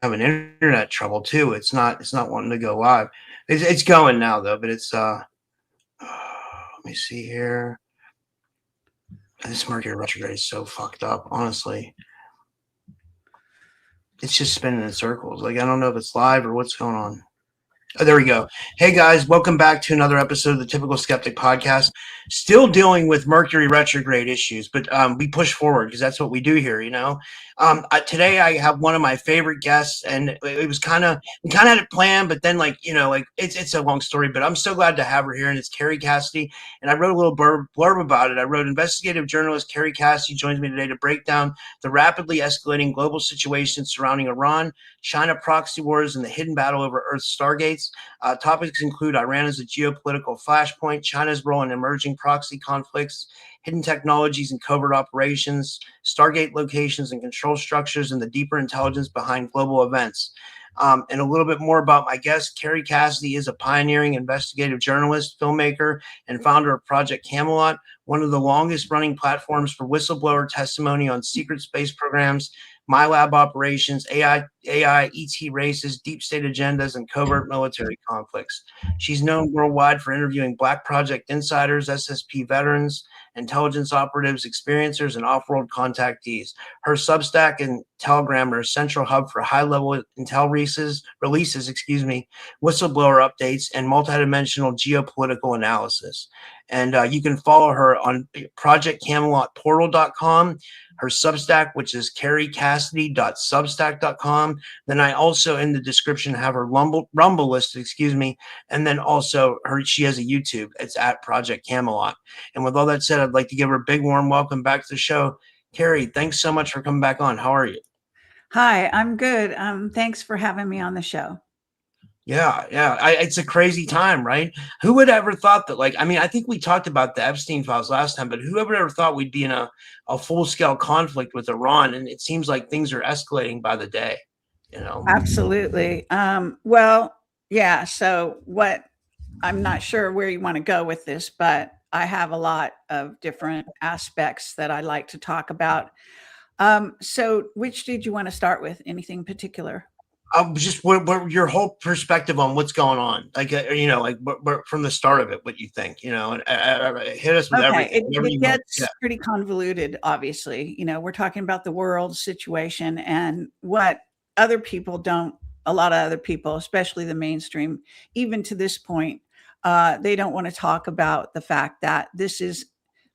having internet trouble too. It's not wanting to go live. It's going now though, but it's let me see here. This Mercury retrograde is so fucked up, honestly. It's just spinning in circles. Like, I don't know if it's live or what's going on. Oh, there we go. Hey guys, welcome back to another episode of the Typical Skeptic podcast. Still dealing with Mercury retrograde issues, but we push forward because that's what we do here, you know. Today I have one of my favorite guests, and it was we kind of had it planned, but then it's a long story. But I'm so glad to have her here, and it's Kerry Cassidy. And I wrote a little blurb about it. I wrote, investigative journalist Kerry Cassidy joins me today to break down the rapidly escalating global situation surrounding Iran, China proxy wars, and the hidden battle over Earth's stargates. Topics include Iran as a geopolitical flashpoint, China's role in emerging proxy conflicts, hidden technologies and covert operations, Stargate locations and control structures, and the deeper intelligence behind global events. And a little bit more about my guest. Kerry Cassidy is a pioneering investigative journalist, filmmaker, and founder of Project Camelot, one of the longest running platforms for whistleblower testimony on secret space programs, MILAB operations, AI, ET races, deep state agendas, and covert military conflicts. She's known worldwide for interviewing Black Project insiders, SSP veterans, intelligence operatives, experiencers, and off-world contactees. Her Substack and Telegram are a central hub for high-level intel releases, whistleblower updates, and multidimensional geopolitical analysis. And you can follow her on projectcamelotportal.com, her Substack, which is kerrycassidy.substack.com. Then I also, in the description, have her Rumble list, and then also she has a YouTube. It's at Project Camelot. And with all that said, I'd like to give her a big warm welcome back to the show. Kerry, thanks so much for coming back on. How are you? Hi, I'm good. Thanks for having me on the show. Yeah. It's a crazy time, right? Who would ever thought that? I think we talked about the Epstein files last time, but who would ever thought we'd be in a full-scale conflict with Iran? And it seems like things are escalating by the day, you know? Absolutely. Well, yeah. So I'm not sure where you want to go with this, but I have a lot of different aspects that I like to talk about. So which did you want to start with? Anything particular? Just what your whole perspective on what's going on, from the start of it, what you think, and hit us with everything. It gets pretty convoluted, obviously. We're talking about the world situation and what other people don't, a lot of other people, especially the mainstream, even to this point, they don't want to talk about the fact that this is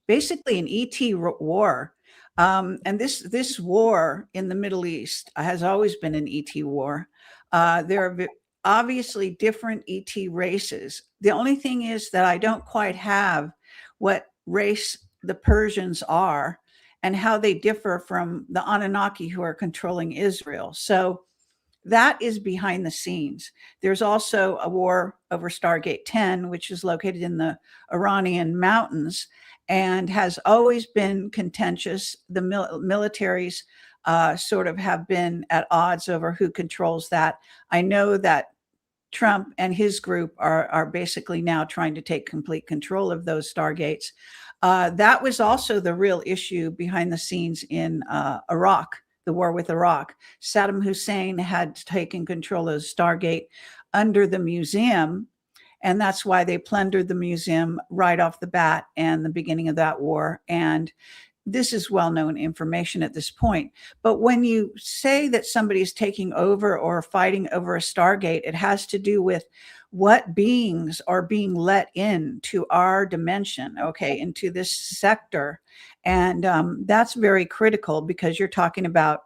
basically an ET war. And this war in the Middle East has always been an ET war. There are obviously different ET races. The only thing is that I don't quite have what race the Persians are and how they differ from the Anunnaki who are controlling Israel. So that is behind the scenes. There's also a war over Stargate 10, which is located in the Iranian mountains and has always been contentious. The militaries sort of have been at odds over who controls that. I know that Trump and his group are basically now trying to take complete control of those Stargates. That was also the real issue behind the scenes in Iraq, the war with Iraq. Saddam Hussein had taken control of Stargate under the museum, and that's why they plundered the museum right off the bat and the beginning of that war. And this is well-known information at this point. But when you say that somebody is taking over or fighting over a Stargate, it has to do with what beings are being let into our dimension, into this sector. And that's very critical because you're talking about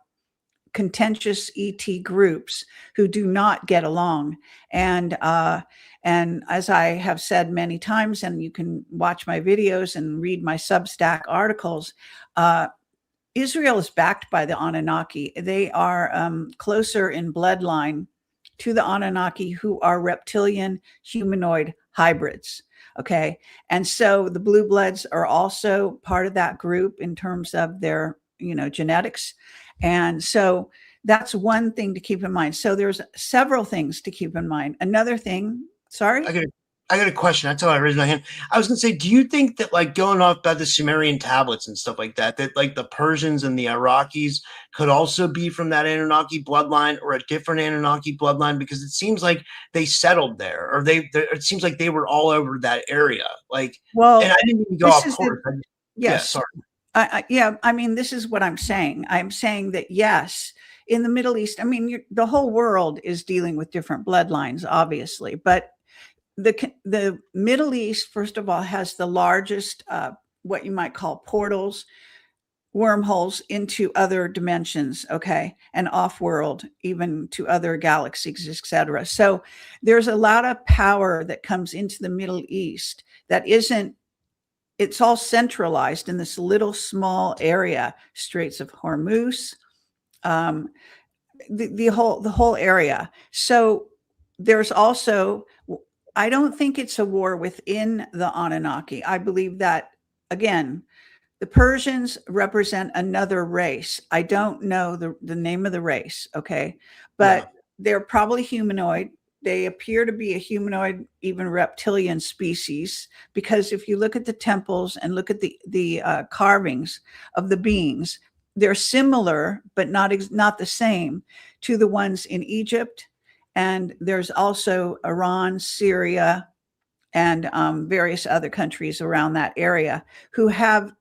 contentious ET groups who do not get along. And as I have said many times, and you can watch my videos and read my Substack articles, Israel is backed by the Anunnaki. They are closer in bloodline to the Anunnaki, who are reptilian humanoid hybrids. Okay. And so the blue bloods are also part of that group in terms of their, genetics. And so that's one thing to keep in mind. So there's several things to keep in mind. Another thing, sorry? I got a question. That's how I raised my hand. I was going to say, do you think that, like, going off by the Sumerian tablets and stuff like that, that like the Persians and the Iraqis could also be from that Anunnaki bloodline or a different Anunnaki bloodline? Because it seems like they settled there, or it seems like they were all over that area. Like, Well, and I didn't even go off course. Yes. Sorry. Yeah, I mean, this is what I'm saying. I'm saying that, yes, in the Middle East, I mean, the whole world is dealing with different bloodlines, obviously, but the Middle East, first of all, has the largest, what you might call portals, wormholes into other dimensions, okay, and off-world, even to other galaxies, etc. So there's a lot of power that comes into the Middle East that isn't. It's all centralized in this little small area, Straits of Hormuz, um, the whole area. So there's also, I don't think it's a war within the Anunnaki. I believe that, again, the Persians represent another race. I don't know the name of the race, okay? But they're probably humanoid. They appear to be a humanoid, even reptilian species, because if you look at the temples and look at the carvings of the beings, they're similar, but not the same to the ones in Egypt. And there's also Iran, Syria, and various other countries around that area who have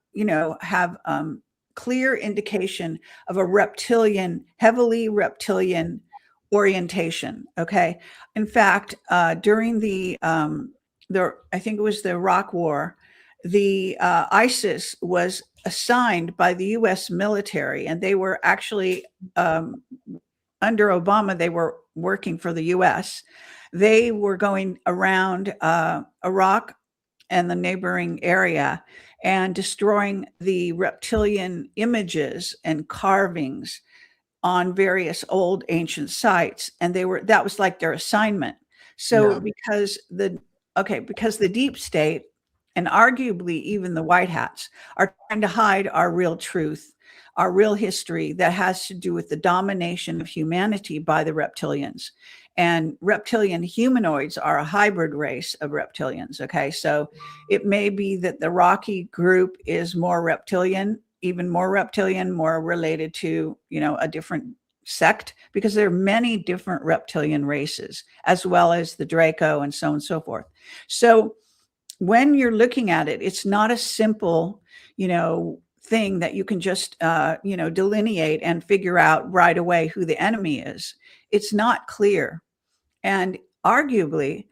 clear indication of a heavily reptilian orientation. Okay. In fact, during I think it was the Iraq War, the ISIS was assigned by the U.S. military, and they were actually under Obama. They were working for the U.S. They were going around Iraq and the neighboring area and destroying the reptilian images and carvings on various old ancient sites. And that was like their assignment. So because the deep state and arguably even the white hats are trying to hide our real truth, our real history that has to do with the domination of humanity by the reptilians. And reptilian humanoids are a hybrid race of reptilians. Okay. So it may be that the Rocky group is more reptilian, even more reptilian, more related to, a different sect, because there are many different reptilian races, as well as the Draco and so on and so forth. So when you're looking at it, it's not a simple, thing that you can just, delineate and figure out right away who the enemy is. It's not clear. And arguably,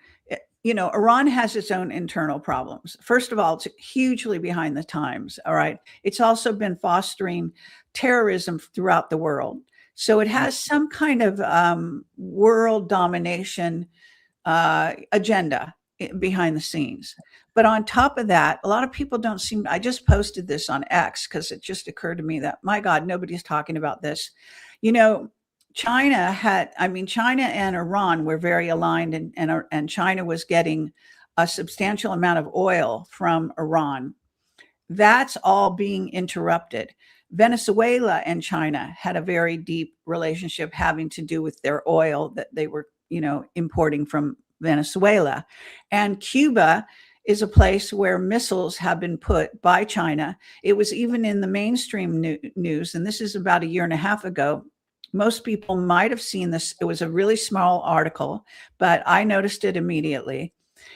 Iran has its own internal problems. First of all, it's hugely behind the times. All right. It's also been fostering terrorism throughout the world. So it has some kind of world domination agenda behind the scenes. But on top of that, a lot of people don't I just posted this on X because it just occurred to me that, my God, nobody's talking about this. China and Iran were very aligned, and China was getting a substantial amount of oil from Iran. That's all being interrupted. Venezuela and China had a very deep relationship having to do with their oil that they were, importing from Venezuela. And Cuba is a place where missiles have been put by China. It was even in the mainstream news, and this is about a year and a half ago. Most people might have seen this. It was a really small article, but I noticed it immediately.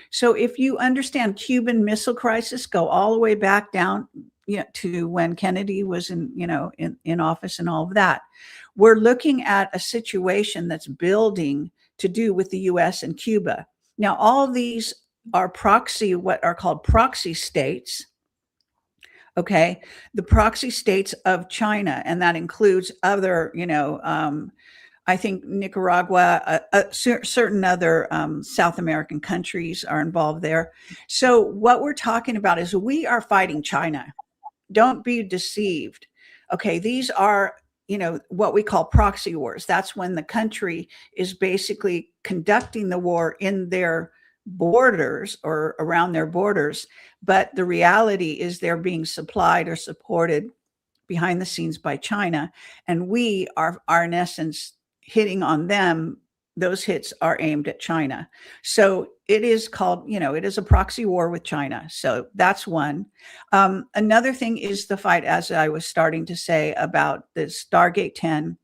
So if you understand Cuban Missile Crisis, go all the way back down, to when Kennedy was in office and all of that. We're looking at a situation that's building to do with the US and Cuba. Now, all of these are what are called proxy states. Okay. The proxy states of China, and that includes other, I think Nicaragua, certain other South American countries are involved there. So what we're talking about is we are fighting China. Don't be deceived. Okay. These are, what we call proxy wars. That's when the country is basically conducting the war in their borders or around their borders. But the reality is they're being supplied or supported behind the scenes by China. And we are in essence hitting on them those hits are aimed at China. So it is called, it is a proxy war with China. So that's one. Another thing is the fight, as I was starting to say, about the Stargate 10.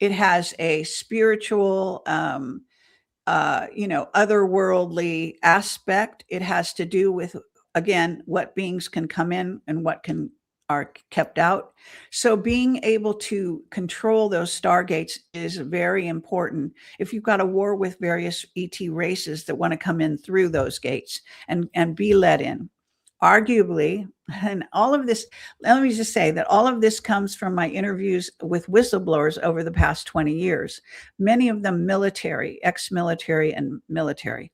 It has a spiritual, otherworldly aspect. It has to do with, again, what beings can come in and what are kept out. So being able to control those stargates is very important. If you've got a war with various ET races that want to come in through those gates and be let in, arguably, and all of this, let me just say that all of this comes from my interviews with whistleblowers over the past 20 years, many of them military, ex-military and military.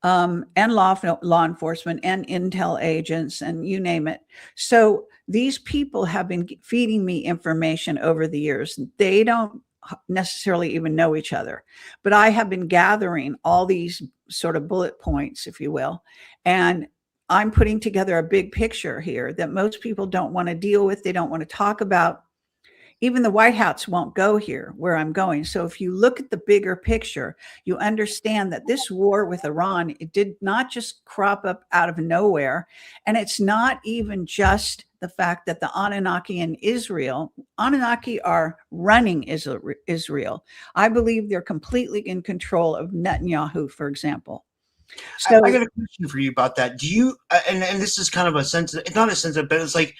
And law enforcement and intel agents and you name it. So these people have been feeding me information over the years. They don't necessarily even know each other, but I have been gathering all these sort of bullet points, if you will, and I'm putting together a big picture here that most people don't want to deal with. They don't want to talk about. Even the White Hats won't go here where I'm going. So if you look at the bigger picture, you understand that this war with Iran, it did not just crop up out of nowhere. And it's not even just the fact that the Anunnaki and Anunnaki are running Israel. I believe they're completely in control of Netanyahu, for example. So I got a question for you about that. Do you, and this is kind of a sensitive, it's not a sensitive, but it's like,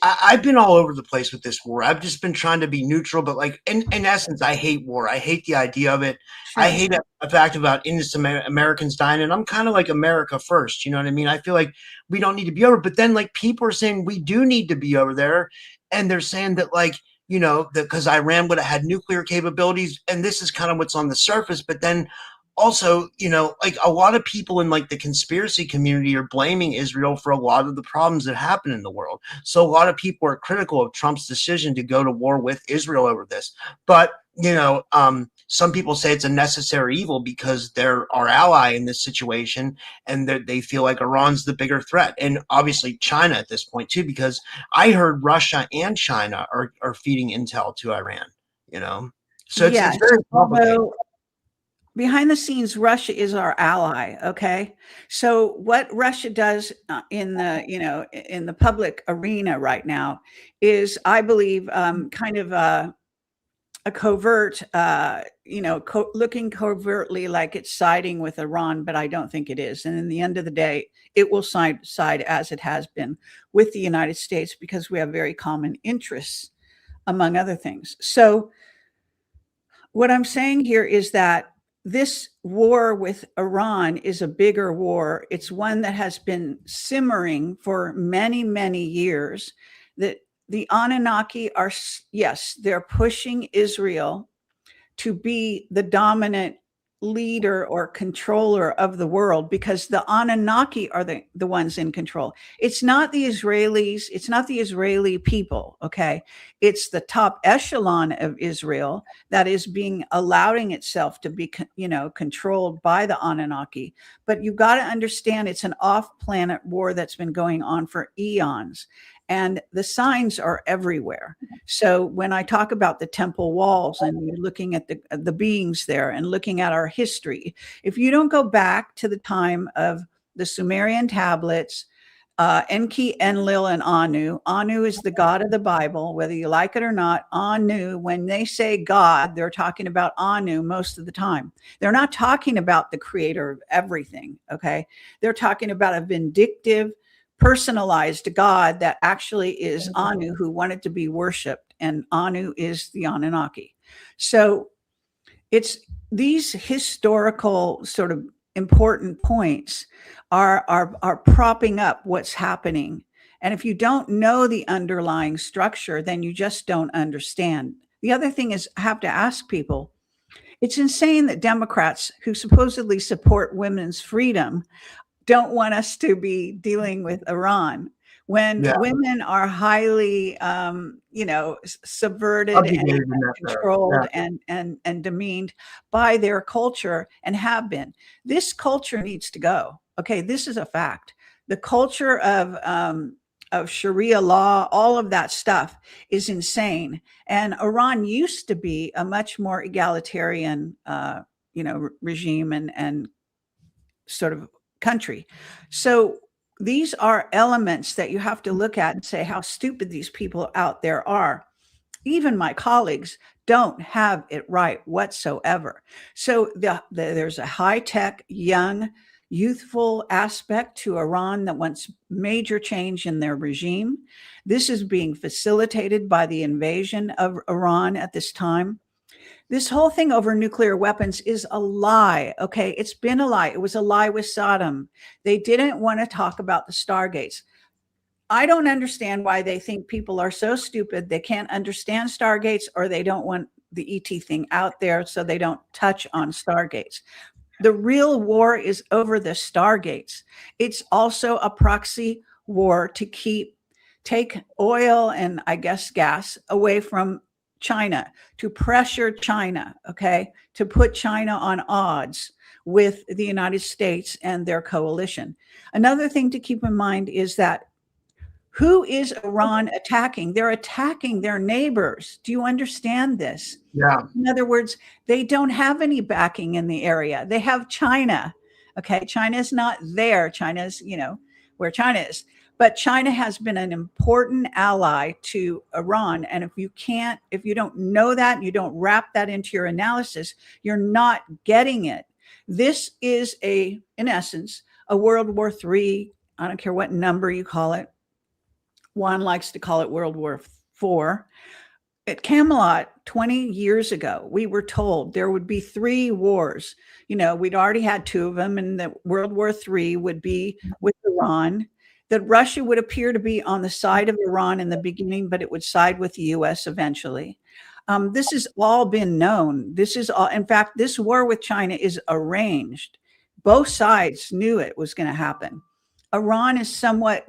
I've been all over the place with this war. I've just been trying to be neutral, but like, in essence, I hate war. I hate the idea of it. Sure. I hate the fact about innocent Americans dying, and I'm kind of like America first. You know what I mean? I feel like we don't need to be over, but then like people are saying we do need to be over there. And they're saying that like, because Iran would have had nuclear capabilities, and this is kind of what's on the surface, but then also, like a lot of people in like the conspiracy community are blaming Israel for a lot of the problems that happen in the world. So a lot of people are critical of Trump's decision to go to war with Israel over this. But, some people say it's a necessary evil because they're our ally in this situation and they feel like Iran's the bigger threat. And obviously China at this point too, because I heard Russia and China are feeding intel to Iran, So it's very complicated. Behind the scenes, Russia is our ally. Okay. So what Russia does in the public arena right now is, I believe, kind of a covert, looking covertly like it's siding with Iran, but I don't think it is. And in the end of the day, it will side as it has been with the United States because we have very common interests, among other things. So what I'm saying here is that this war with Iran is a bigger war. It's one that has been simmering for many, many years. That the Anunnaki are, yes, they're pushing Israel to be the dominant leader or controller of the world because the Anunnaki are the ones in control. It's not the Israelis. It's not the Israeli people. Okay. It's the top echelon of Israel that is allowing itself to be, controlled by the Anunnaki. But you've got to understand it's an off-planet war that's been going on for eons. And the signs are everywhere. So when I talk about the temple walls and you're looking at the beings there and looking at our history, if you don't go back to the time of the Sumerian tablets, Enki, Enlil, and Anu. Anu is the god of the Bible, whether you like it or not. Anu, when they say God, they're talking about Anu most of the time. They're not talking about the creator of everything, okay? They're talking about a vindictive, personalized God that actually is Anu who wanted to be worshipped, and Anu is the Anunnaki. So it's these historical sort of important points are propping up what's happening. And if you don't know the underlying structure, then you just don't understand. The other thing is, I have to ask people, it's insane that Democrats who supposedly support women's freedom don't want us to be dealing with Iran when women are highly, subverted and controlled and demeaned by their culture and have been. This culture needs to go. Okay, this is a fact. The culture of of Sharia law, all of that stuff is insane. And Iran used to be a much more egalitarian, regime and sort of country. So these are elements that you have to look at and say how stupid these people out there are. Even my colleagues don't have it right whatsoever. So there's a high-tech, young, youthful aspect to Iran that wants major change in their regime. This is being facilitated by the invasion of Iran at this time. This whole thing over nuclear weapons is a lie. Okay. It's been a lie. It was a lie with Saddam. They didn't want to talk about the Stargates. I don't understand why they think people are so stupid they can't understand Stargates, or they don't want the ET thing out there so they don't touch on Stargates. The real war is over the Stargates. It's also a proxy war to take oil and I guess gas away from China, to pressure China, okay, to put China on odds with the United States and their coalition. Another thing to keep in mind is that who is Iran attacking? They're attacking their neighbors. Do you understand this? Yeah. In other words, they don't have any backing in the area. They have China. Okay. China is not there. China's, where China is. But China has been an important ally to Iran. And if you don't know that, and you don't wrap that into your analysis, you're not getting it. This is in essence, a World War III. I don't care what number you call it. One likes to call it World War IV. At Camelot 20 years ago, we were told there would be 3 wars. We'd already had 2 of them, and that World War III would be with Iran, that Russia would appear to be on the side of Iran in the beginning, but it would side with the US eventually. This has all been known. In fact, this war with China is arranged. Both sides knew it was going to happen. Iran is somewhat,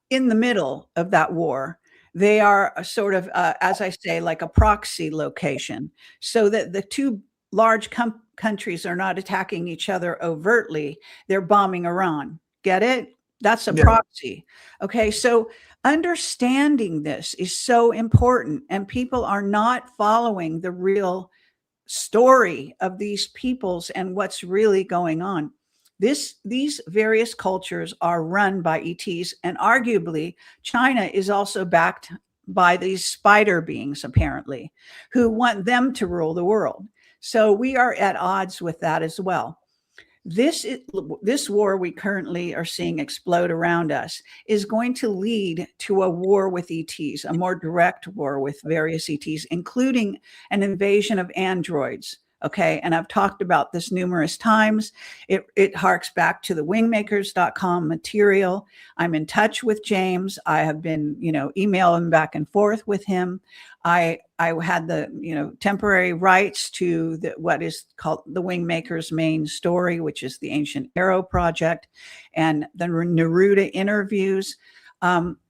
in the middle of that war. They are a sort of, as I say, like a proxy location, so that the 2 large countries are not attacking each other overtly. They're bombing Iran. Get it? That's a proxy. Okay. So understanding this is so important, and people are not following the real story of these peoples and what's really going on. These various cultures are run by ETs, and arguably China is also backed by these spider beings, apparently, who want them to rule the world. So we are at odds with that as well. This war we currently are seeing explode around us is going to lead to a war with ETs, a more direct war with various ETs, including an invasion of androids. Okay. And I've talked about this numerous times. It harks back to the wingmakers.com material. I'm in touch with James. I have been, emailing back and forth with him. I had the, temporary rights to what is called the Wingmakers main story, which is the Ancient Arrow Project, and the Neruda interviews.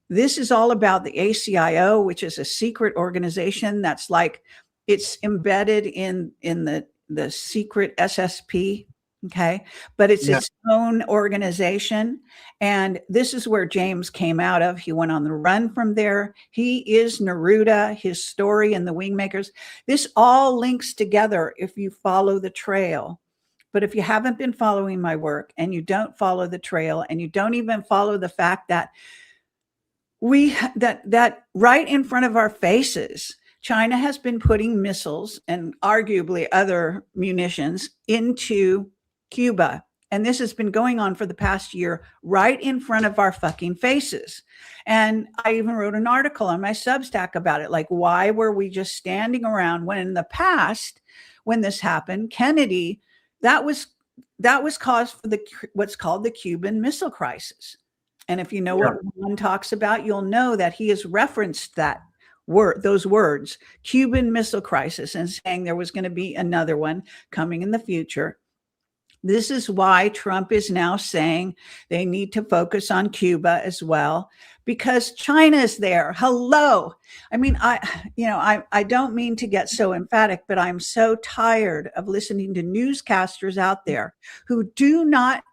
This is all about the ACIO, which is a secret organization that's like, it's embedded in the secret SSP. Okay. But it's its own organization. And this is where James came out of. He went on the run from there. He is Neruda, his story in the Wingmakers. This all links together if you follow the trail. But if you haven't been following my work, and you don't follow the trail, and you don't even follow the fact that that right in front of our faces, China has been putting missiles and arguably other munitions into Cuba. And this has been going on for the past year right in front of our fucking faces. And I even wrote an article on my Substack about it. Like, why were we just standing around when in the past, when this happened, Kennedy, that was cause for what's called the Cuban Missile Crisis. And if you know what Ron talks about, you'll know that he has referenced those words, Cuban Missile Crisis, and saying there was going to be another one coming in the future. This is why Trump is now saying they need to focus on Cuba as well, because China is there. Hello. I mean, I don't mean to get so emphatic, but I'm so tired of listening to newscasters out there who do not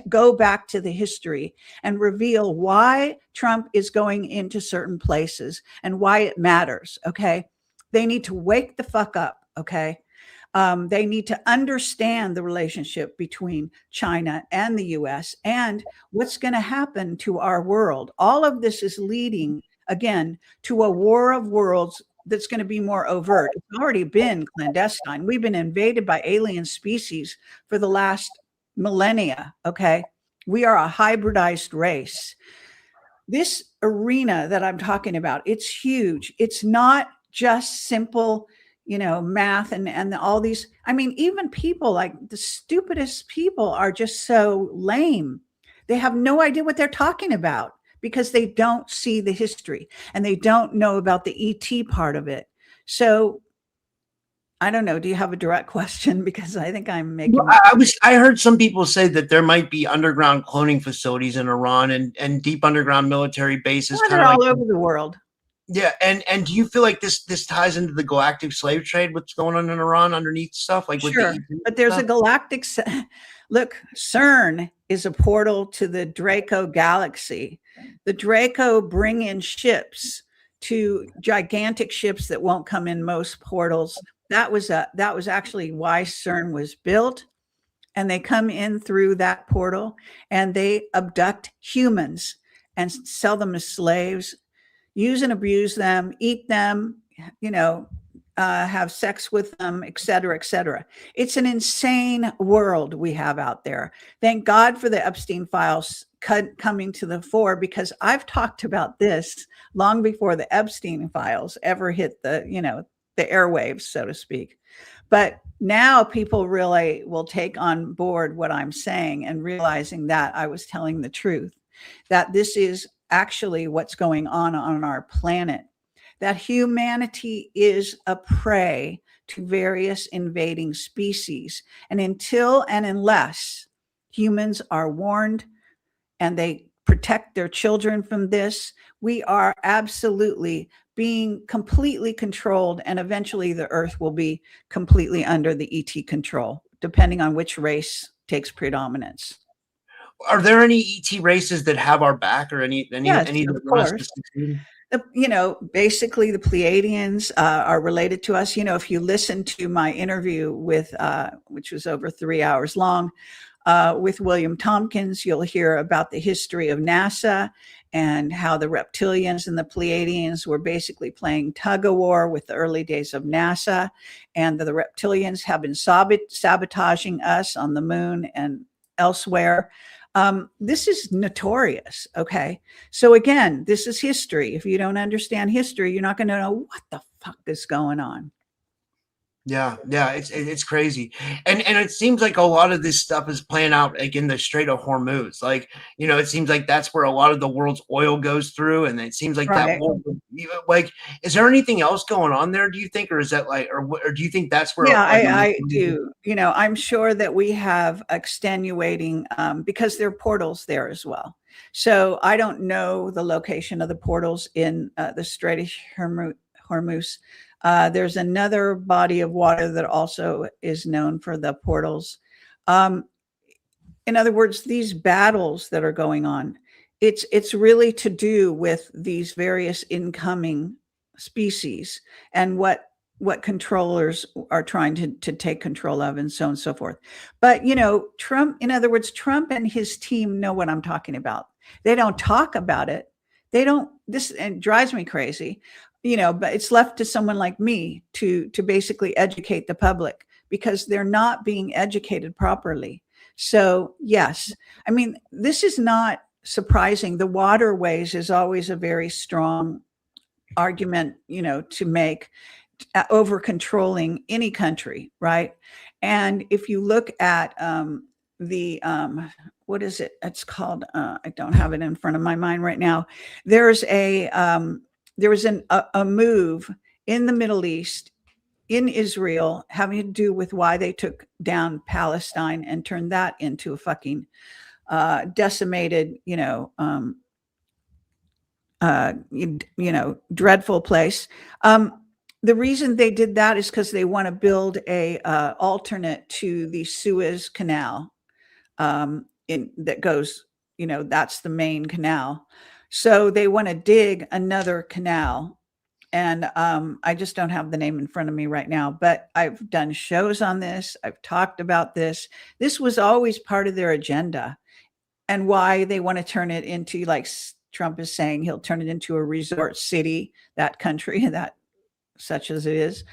go back to the history and reveal why Trump is going into certain places and why it matters. Okay. They need to wake the fuck up. Okay. They need to understand the relationship between China and the US and what's going to happen to our world. All of this is leading, again, to a war of worlds that's going to be more overt. It's already been clandestine. We've been invaded by alien species for the last millennia. Okay. We are a hybridized race. This arena that I'm talking about, it's huge. It's not just simple, math and all these. I mean, even people, like the stupidest people, are just so lame. They have no idea what they're talking about because they don't see the history and they don't know about the ET part of it. So I don't know. Do you have a direct question? Because I think I'm making. Well, I heard some people say that there might be underground cloning facilities in Iran and deep underground military bases. They're all over the world. Yeah, and do you feel like this ties into the galactic slave trade? What's going on in Iran underneath stuff? Like, sure, but there's a galactic. Look, CERN is a portal to the Draco galaxy. The Draco bring in ships, to gigantic ships that won't come in most portals. That was actually why CERN was built, and they come in through that portal and they abduct humans and sell them as slaves. Use and abuse them, eat them, have sex with them, et cetera, et cetera. It's an insane world we have out there. Thank God for the Epstein files coming to the fore, because I've talked about this long before the Epstein files ever hit the airwaves, so to speak. But now people really will take on board what I'm saying and realizing that I was telling the truth, that this is actually what's going on our planet, that humanity is a prey to various invading species. And until and unless humans are warned and they protect their children from this, we are absolutely being completely controlled, and eventually the earth will be completely under the ET control, depending on which race takes predominance. Are there any ET races that have our back, or any yes, that of course. Basically the Pleiadians are related to us. If you listen to my interview with, which was over 3 hours long, with William Tompkins, you'll hear about the history of NASA and how the Reptilians and the Pleiadians were basically playing tug of war with the early days of NASA, and the Reptilians have been sabotaging us on the moon and elsewhere. This is notorious. Okay. So again, this is history. If you don't understand history, you're not going to know what the fuck is going on. Yeah, it's crazy, and it seems like a lot of this stuff is playing out like in the Strait of Hormuz. Like, it seems like that's where a lot of the world's oil goes through, and it seems like right. that. Like, is there anything else going on there? Do you think, or is that like, or do you think that's where? Yeah, I do. I'm sure that we have extenuating because there are portals there as well. So I don't know the location of the portals in the Strait of Hormuz. There's another body of water that also is known for the portals. In other words, these battles that are going on, it's really to do with these various incoming species and what controllers are trying to take control of, and so on and so forth. But, Trump, in other words, Trump and his team know what I'm talking about. They don't talk about it. This drives me crazy. But it's left to someone like me to basically educate the public, because they're not being educated properly. So yes, I mean, this is not surprising. The waterways is always a very strong argument, to make over controlling any country, right? And if you look at what is it? It's called, I don't have it in front of my mind right now. There was a move in the Middle East, in Israel, having to do with why they took down Palestine and turned that into a fucking decimated, dreadful place. The reason they did that is because they want to build a alternate to the Suez Canal. that goes, that's the main canal. So they want to dig another canal. And I just don't have the name in front of me right now, but I've done shows on this. I've talked about this. This was always part of their agenda, and why they want to turn it into, like Trump is saying, he'll turn it into a resort city, that country, that such as it is.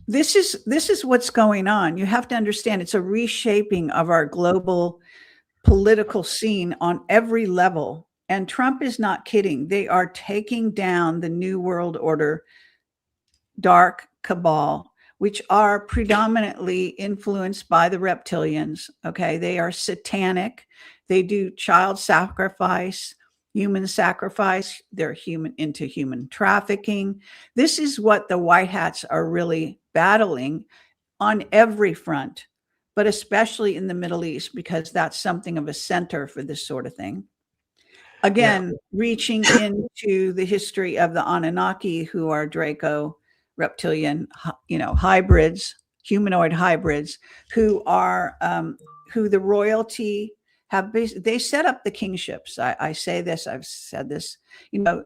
This is what's going on. You have to understand it's a reshaping of our global political scene on every level. And Trump is not kidding. They are taking down the New World Order dark cabal, which are predominantly influenced by the reptilians. Okay. They are satanic. They do child sacrifice, human sacrifice. They're into human trafficking. This is what the white hats are really battling on every front, but especially in the Middle East, because that's something of a center for this sort of thing. Again, reaching into the history of the Anunnaki, who are Draco reptilian, hybrids, humanoid hybrids, who are who the royalty have. They set up the kingships. I say this. I've said this. The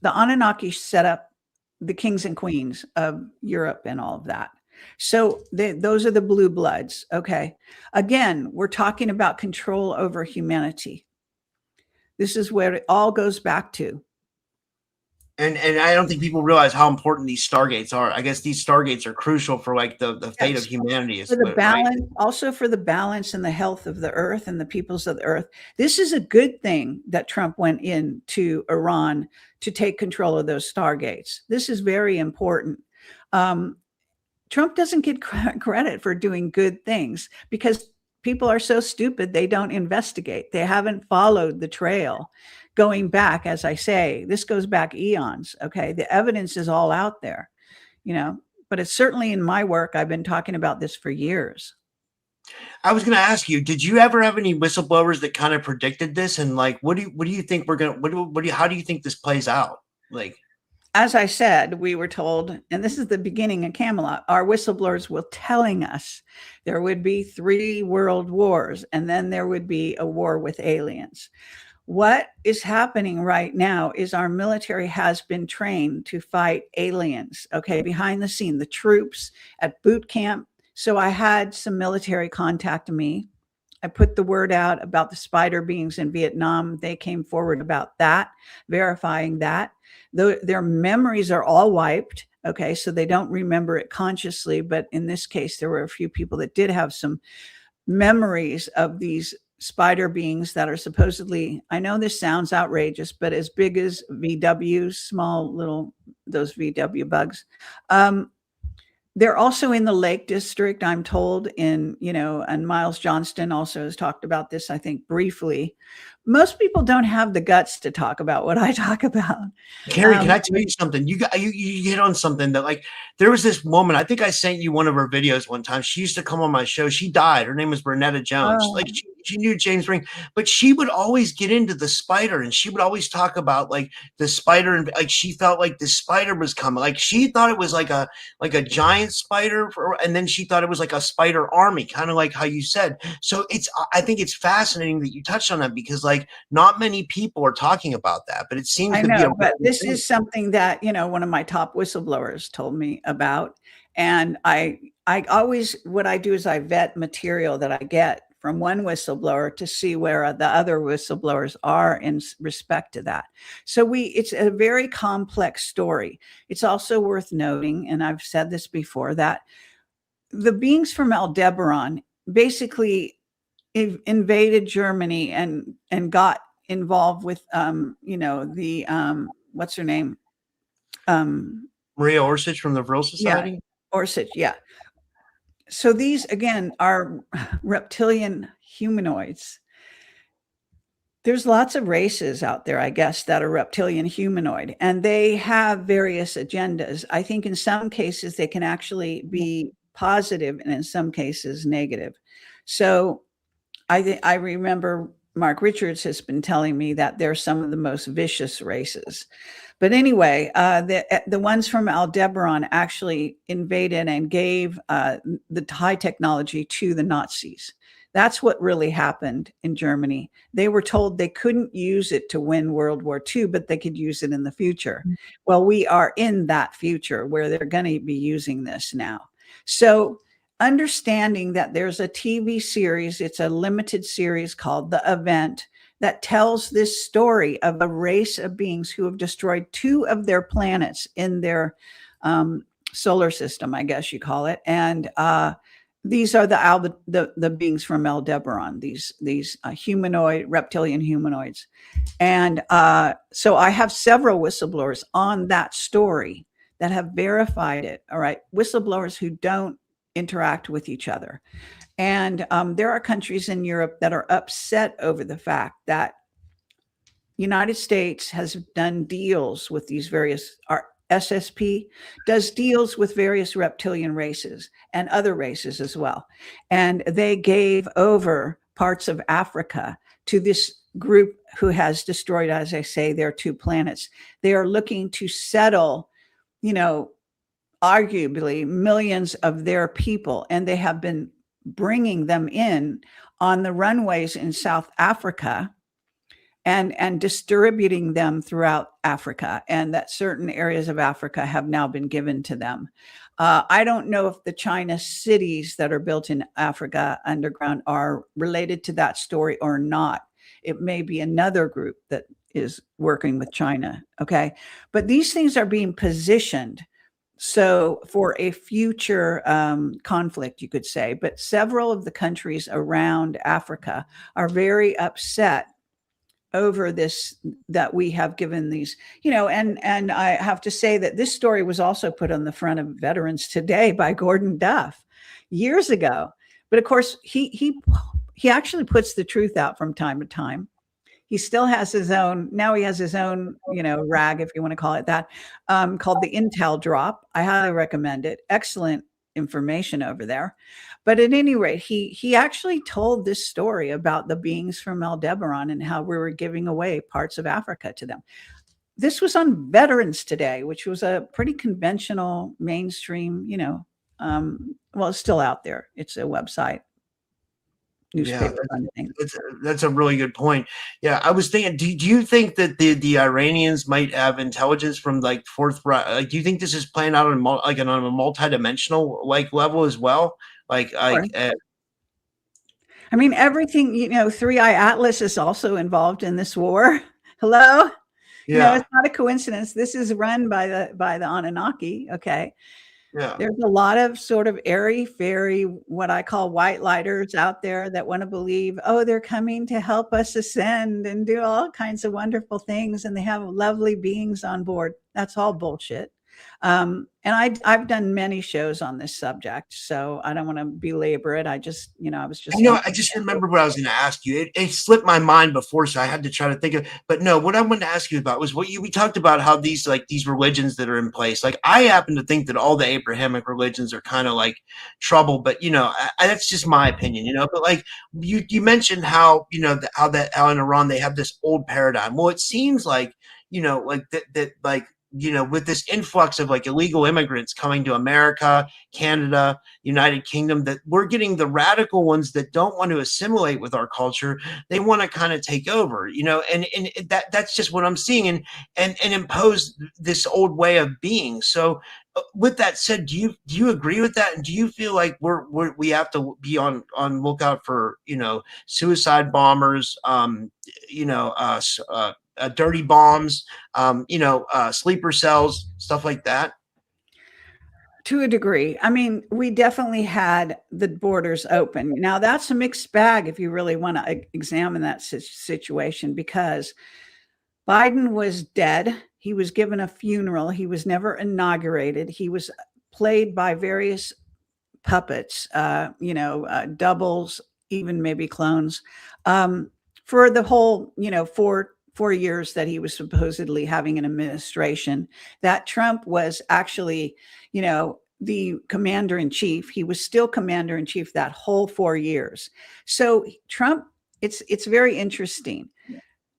Anunnaki set up the kings and queens of Europe and all of that. So those are the blue bloods. Okay. Again, we're talking about control over humanity. This is where it all goes back to. And I don't think people realize how important these Stargates are. I guess these Stargates are crucial for like the fate of humanity. For the balance, right? Also for the balance and the health of the earth and the peoples of the earth. This is a good thing that Trump went into Iran to take control of those Stargates. This is very important. Trump doesn't get credit for doing good things because people are so stupid. They don't investigate. They haven't followed the trail going back. As I say, this goes back eons. Okay. The evidence is all out there, but it's certainly in my work. I've been talking about this for years. I was going to ask you, did you ever have any whistleblowers that kind of predicted this? And like, what do you think we're going to, how do you think this plays out? Like, as I said, we were told, and this is the beginning of Camelot, our whistleblowers were telling us there would be 3 world wars, and then there would be a war with aliens. What is happening right now is our military has been trained to fight aliens, okay, behind the scene, the troops at boot camp. So I had some military contact me. I put the word out about the spider beings in Vietnam. They came forward about that, verifying that. Their memories are all wiped. Okay, so they don't remember it consciously. But in this case, there were a few people that did have some memories of these spider beings that are supposedly, I know this sounds outrageous, but as big as VWs, small little, those VW bugs. They're also in the Lake District, I'm told, and Miles Johnston also has talked about this, I think, briefly. Most people don't have the guts to talk about what I talk about. Carrie, can I tell you something? You hit on something that, like, there was this woman, I think I sent you one of her videos one time. She used to come on my show. She died. Her name was Bernetta Jones. Oh. Like, she knew James Ring, but she would always get into the spider, and she would always talk about like the spider, and like she felt like the spider was coming. Like she thought it was like a giant spider, and then she thought it was like a spider army, kind of like how you said. So I think it's fascinating that you touched on that, because like not many people are talking about that, but it seems to be. But this is something that one of my top whistleblowers told me about, and I always, what I do is I vet material that I get from one whistleblower to see where the other whistleblowers are in respect to that. So it's a very complex story. It's also worth noting, and I've said this before, that the beings from Aldebaran basically invaded Germany and got involved with, what's her name? Maria Orsich from the Vril Society? Yeah, Orsich, yeah. So these, again, are reptilian humanoids. There's lots of races out there, I guess, that are reptilian humanoid, and they have various agendas. I think in some cases they can actually be positive, and in some cases negative. So I remember Mark Richards has been telling me that they're some of the most vicious races. But anyway, the ones from Aldebaran actually invaded and gave the high technology to the Nazis. That's what really happened in Germany. They were told they couldn't use it to win World War II, but they could use it in the future. Well, we are in that future where they're going to be using this now. So understanding that there's a TV series, it's a limited series called The Event, that tells this story of a race of beings who have destroyed 2 of their planets in their solar system, I guess you call it. And these are the beings from Aldebaran, these humanoid, reptilian humanoids. And so I have several whistleblowers on that story that have verified it. All right. Whistleblowers who don't interact with each other. And there are countries in Europe that are upset over the fact that United States has done deals with these various, our SSP does deals with various reptilian races and other races as well. And they gave over parts of Africa to this group who has destroyed, as I say, their 2 planets. They are looking to settle, arguably millions of their people, and they have been bringing them in on the runways in South Africa and distributing them throughout Africa, and that certain areas of Africa have now been given to them. I don't know if the China cities that are built in Africa underground are related to that story or not. It may be another group that is working with China. Okay. But these things are being positioned so for a future conflict, you could say. But several of the countries around Africa are very upset over this, that we have given these, and I have to say that this story was also put on the front of Veterans Today by Gordon Duff years ago. But of course, he actually puts the truth out from time to time. He still has his own, now he has his own, rag, if you want to call it that, called the Intel Drop. I highly recommend it. Excellent information over there. But at any rate, he actually told this story about the beings from Aldebaran and how we were giving away parts of Africa to them. This was on Veterans Today, which was a pretty conventional mainstream, well, it's still out there. It's a website. Newspaper kind of thing. That's a really good point. Yeah, I was thinking, do you think that the Iranians might have intelligence from like Fourth Reich? Like, do you think this is playing out on a multidimensional level as well? I mean, everything, Three Eye Atlas is also involved in this war. Hello? Yeah. It's not a coincidence. This is run by the Anunnaki. Okay. Yeah. There's a lot of sort of airy-fairy, what I call white lighters out there that want to believe, oh, they're coming to help us ascend and do all kinds of wonderful things, and they have lovely beings on board. That's all bullshit. And I've done many shows on this subject, so I don't want to belabor it. I just, I just remember what I was going to ask you. It slipped my mind before, so I had to try to think of. But no, what I wanted to ask you about was we talked about how these religions that are in place. Like, I happen to think that all the Abrahamic religions are kind of like trouble, but that's just my opinion. But like you mentioned how how in Iran they have this old paradigm. Well, it seems like with this influx of illegal immigrants coming to America, Canada, United Kingdom, that we're getting the radical ones that don't want to assimilate with our culture. They want to kind of take over, and that's just what I'm seeing and impose this old way of being. So with that said, do you agree with that? And do you feel like we have to be on lookout for, suicide bombers, dirty bombs, sleeper cells, stuff like that? To a degree. I mean, we definitely had the borders open. Now, that's a mixed bag if you really want to examine that situation, because Biden was dead. He was given a funeral. He was never inaugurated. He was played by various puppets, doubles, even maybe clones, for the whole, 4 years that he was supposedly having an administration. That Trump was actually, the commander in chief. He was still commander in chief that whole 4 years. So Trump it's very interesting.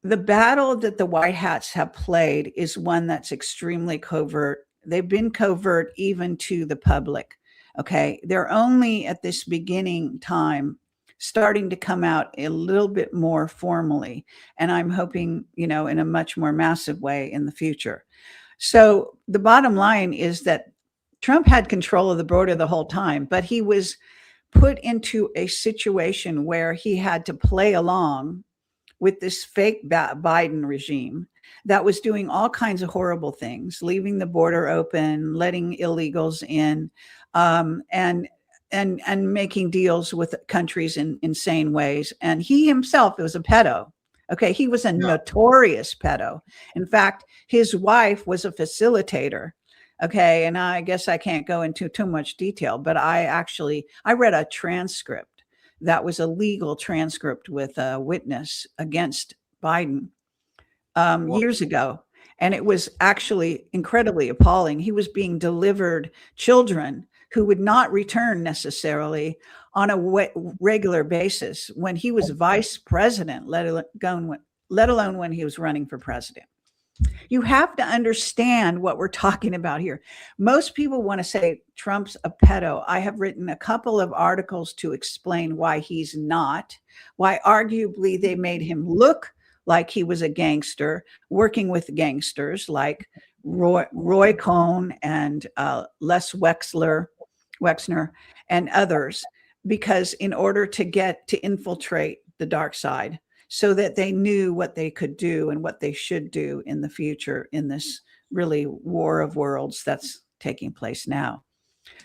The battle that the White Hats have played is one that's extremely covert. They've been covert even to the public. Okay. They're only at this beginning time starting to come out a little bit more formally. And I'm hoping, in a much more massive way in the future. So the bottom line is that Trump had control of the border the whole time, but he was put into a situation where he had to play along with this fake Biden regime that was doing all kinds of horrible things, leaving the border open, letting illegals in, and making deals with countries in insane ways. And he himself was a pedo. Okay, he was a notorious pedo. In fact, his wife was a facilitator. Okay, and I guess I can't go into too much detail, but I read a transcript that was a legal transcript with a witness against Biden years ago. And it was actually incredibly appalling. He was being delivered children who would not return necessarily on a regular basis when he was vice president, let alone when he was running for president. You have to understand what we're talking about here. Most people want to say Trump's a pedo. I have written a couple of articles to explain why he's not, why arguably they made him look like he was a gangster, working with gangsters like Roy Cohn and Les Wexner and others, because in order to get to infiltrate the dark side, so that they knew what they could do and what they should do in the future in this really war of worlds that's taking place now.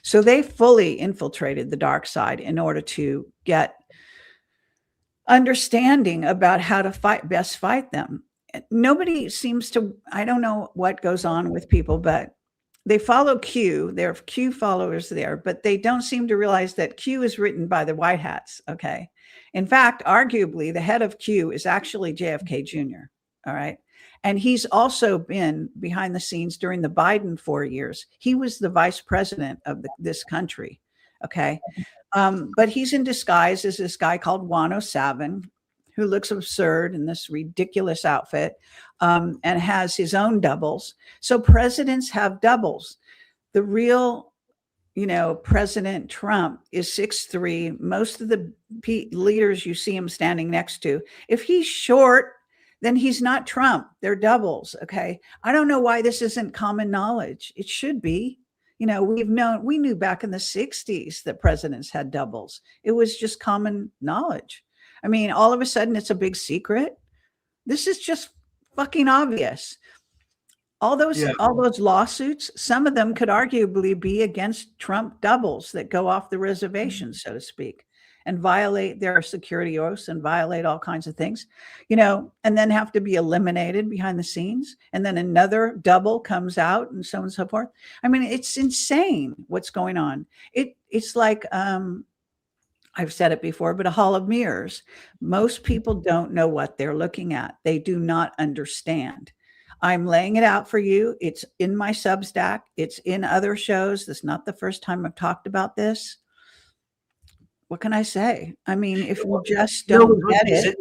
So they fully infiltrated the dark side in order to get understanding about how to best fight them. Nobody seems to, I don't know what goes on with people, but they follow Q. There are Q followers there, but they don't seem to realize that Q is written by the White Hats. Okay. In fact, arguably, the head of Q is actually JFK Jr. All right. And he's also been behind the scenes during the Biden 4 years. He was the vice president of this country. Okay. But he's in disguise as this guy called Wano Savin, who looks absurd in this ridiculous outfit, and has his own doubles. So presidents have doubles. The real President Trump is 6'3". Most of the leaders you see him standing next to, if he's short, then he's not Trump. They're doubles. Okay. I don't know why this isn't common knowledge. It should be. We knew back in the 60s that presidents had doubles. It was just common knowledge. I mean, all of a sudden it's a big secret. This is just fucking obvious. All those lawsuits, some of them could arguably be against Trump doubles that go off the reservation, so to speak, and violate their security oaths and violate all kinds of things, and then have to be eliminated behind the scenes. And then another double comes out and so on and so forth. I mean, it's insane what's going on. It's like, I've said it before, but a hall of mirrors. Most people don't know what they're looking at. They do not understand. I'm laying it out for you. It's in my Substack. It's in other shows. This is not the first time I've talked about this. What can I say? I mean, if we just don't get it.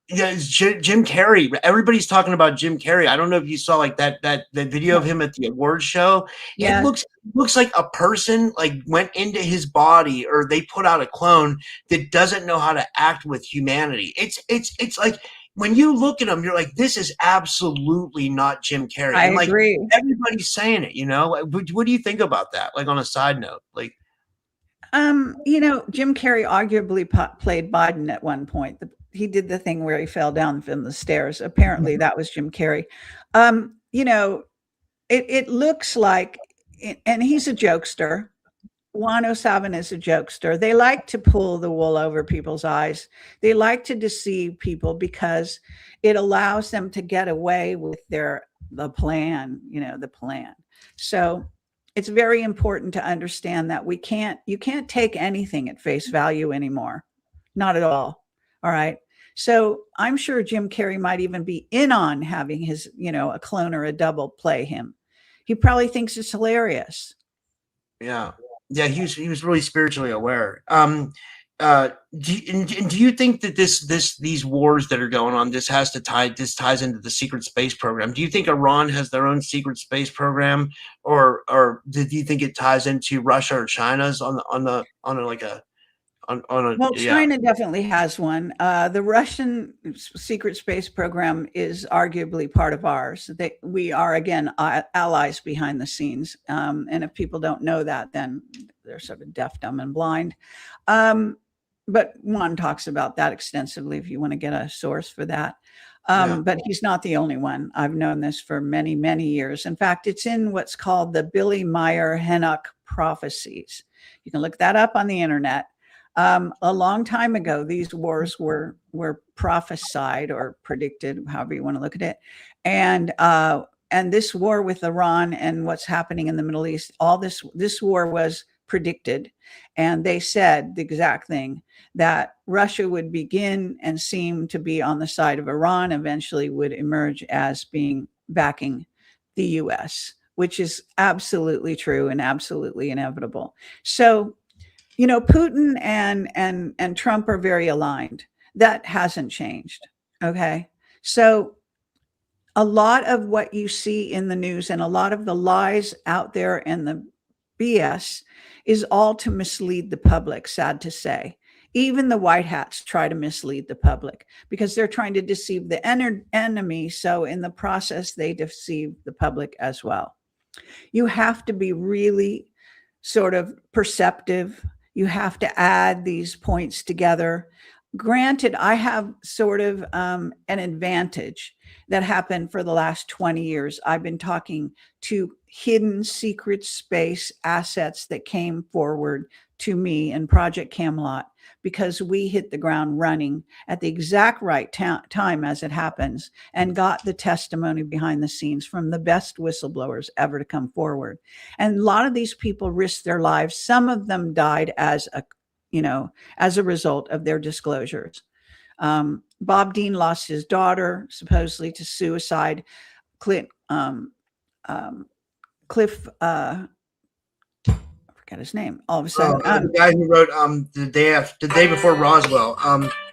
Yeah, it's Jim Carrey. Everybody's talking about Jim Carrey. I don't know if you saw like that video of him at the award show. Yeah. It looks like a person like went into his body, or they put out a clone that doesn't know how to act with humanity. It's like, when you look at him, you're like, this is absolutely not Jim Carrey. I agree. Everybody's saying it, What do you think about that? Like, on a side note, like, Jim Carrey arguably played Biden at one point. He did the thing where he fell down from the stairs. Apparently that was Jim Carrey. It looks like, and he's a jokester. Wano Savin is a jokester. They like to pull the wool over people's eyes. They like to deceive people because it allows them to get away with the plan, the plan. So it's very important to understand that you can't take anything at face value anymore. Not at all. All right. So I'm sure Jim Carrey might even be in on having his, a clone or a double play him. He probably thinks it's hilarious. Yeah. Yeah, he was really spiritually aware. Do you think that these wars that are going on, this ties into the secret space program? Do you think Iran has their own secret space program, or do you think it ties into Russia or China's Well, yeah, China definitely has one. The Russian secret space program is arguably part of ours. We are, again, allies behind the scenes. And if people don't know that, then they're sort of deaf, dumb, and blind. But Juan talks about that extensively if you want to get a source for that. But he's not the only one. I've known this for many, many years. In fact, it's in what's called the Billy Meyer-Hennock prophecies. You can look that up on the internet. A long time ago, these wars were prophesied or predicted, however you want to look at it, and this war with Iran and what's happening in the Middle East, all this war was predicted, and they said the exact thing, that Russia would begin and seem to be on the side of Iran, eventually would emerge as being backing the U.S., which is absolutely true and absolutely inevitable. So, Putin and Trump are very aligned. That hasn't changed. Okay. So a lot of what you see in the news and a lot of the lies out there and the BS is all to mislead the public, sad to say. Even the white hats try to mislead the public because they're trying to deceive the enemy. So in the process, they deceive the public as well. You have to be really sort of perceptive. You have to add these points together. Granted, I have sort of an advantage that happened for the last 20 years. I've been talking to hidden secret space assets that came forward to me in Project Camelot because we hit the ground running at the exact right time as it happens and got the testimony behind the scenes from the best whistleblowers ever to come forward. And a lot of these people risked their lives. Some of them died as a result of their disclosures. Bob Dean lost his daughter supposedly to suicide. Cliff, I forgot his name. All of a sudden, the guy who wrote the day before Roswell.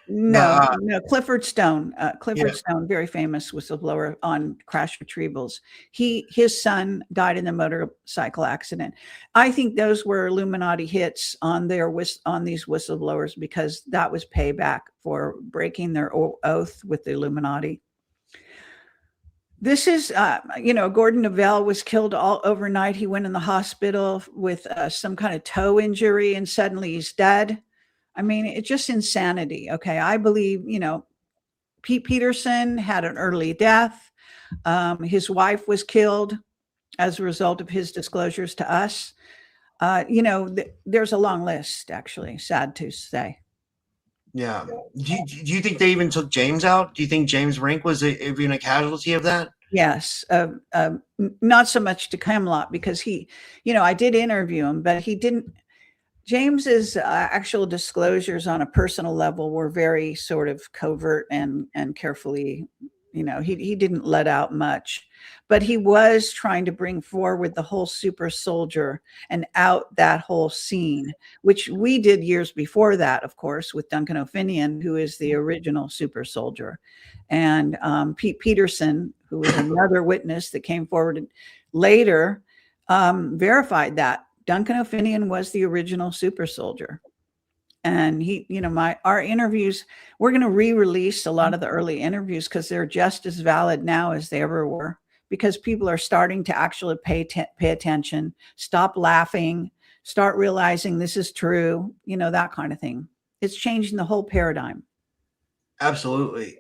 No, Clifford Stone. Stone, very famous whistleblower on crash retrievals. His son died in a motorcycle accident. I think those were Illuminati hits on these whistleblowers because that was payback for breaking their oath with the Illuminati. This is, Gordon Neville was killed all overnight. He went in the hospital with some kind of toe injury and suddenly he's dead. I mean, it's just insanity. Okay. I believe, Pete Peterson had an early death. His wife was killed as a result of his disclosures to us. There's a long list, actually, sad to say. Yeah. Do you think they even took James out? Do you think James Rink was even a casualty of that? Yes. Not so much to Camelot because I did interview him, but he didn't. James's actual disclosures on a personal level were very sort of covert and carefully, he didn't let out much, but he was trying to bring forward the whole super soldier and out that whole scene, which we did years before that, of course, with Duncan O'Finian, who is the original super soldier. And Pete Peterson, who was another witness that came forward later, verified that Duncan O'Finian was the original super soldier. And our interviews, we're going to re-release a lot of the early interviews because they're just as valid now as they ever were, because people are starting to actually pay attention, stop laughing, start realizing this is true, that kind of thing. It's changing the whole paradigm. Absolutely.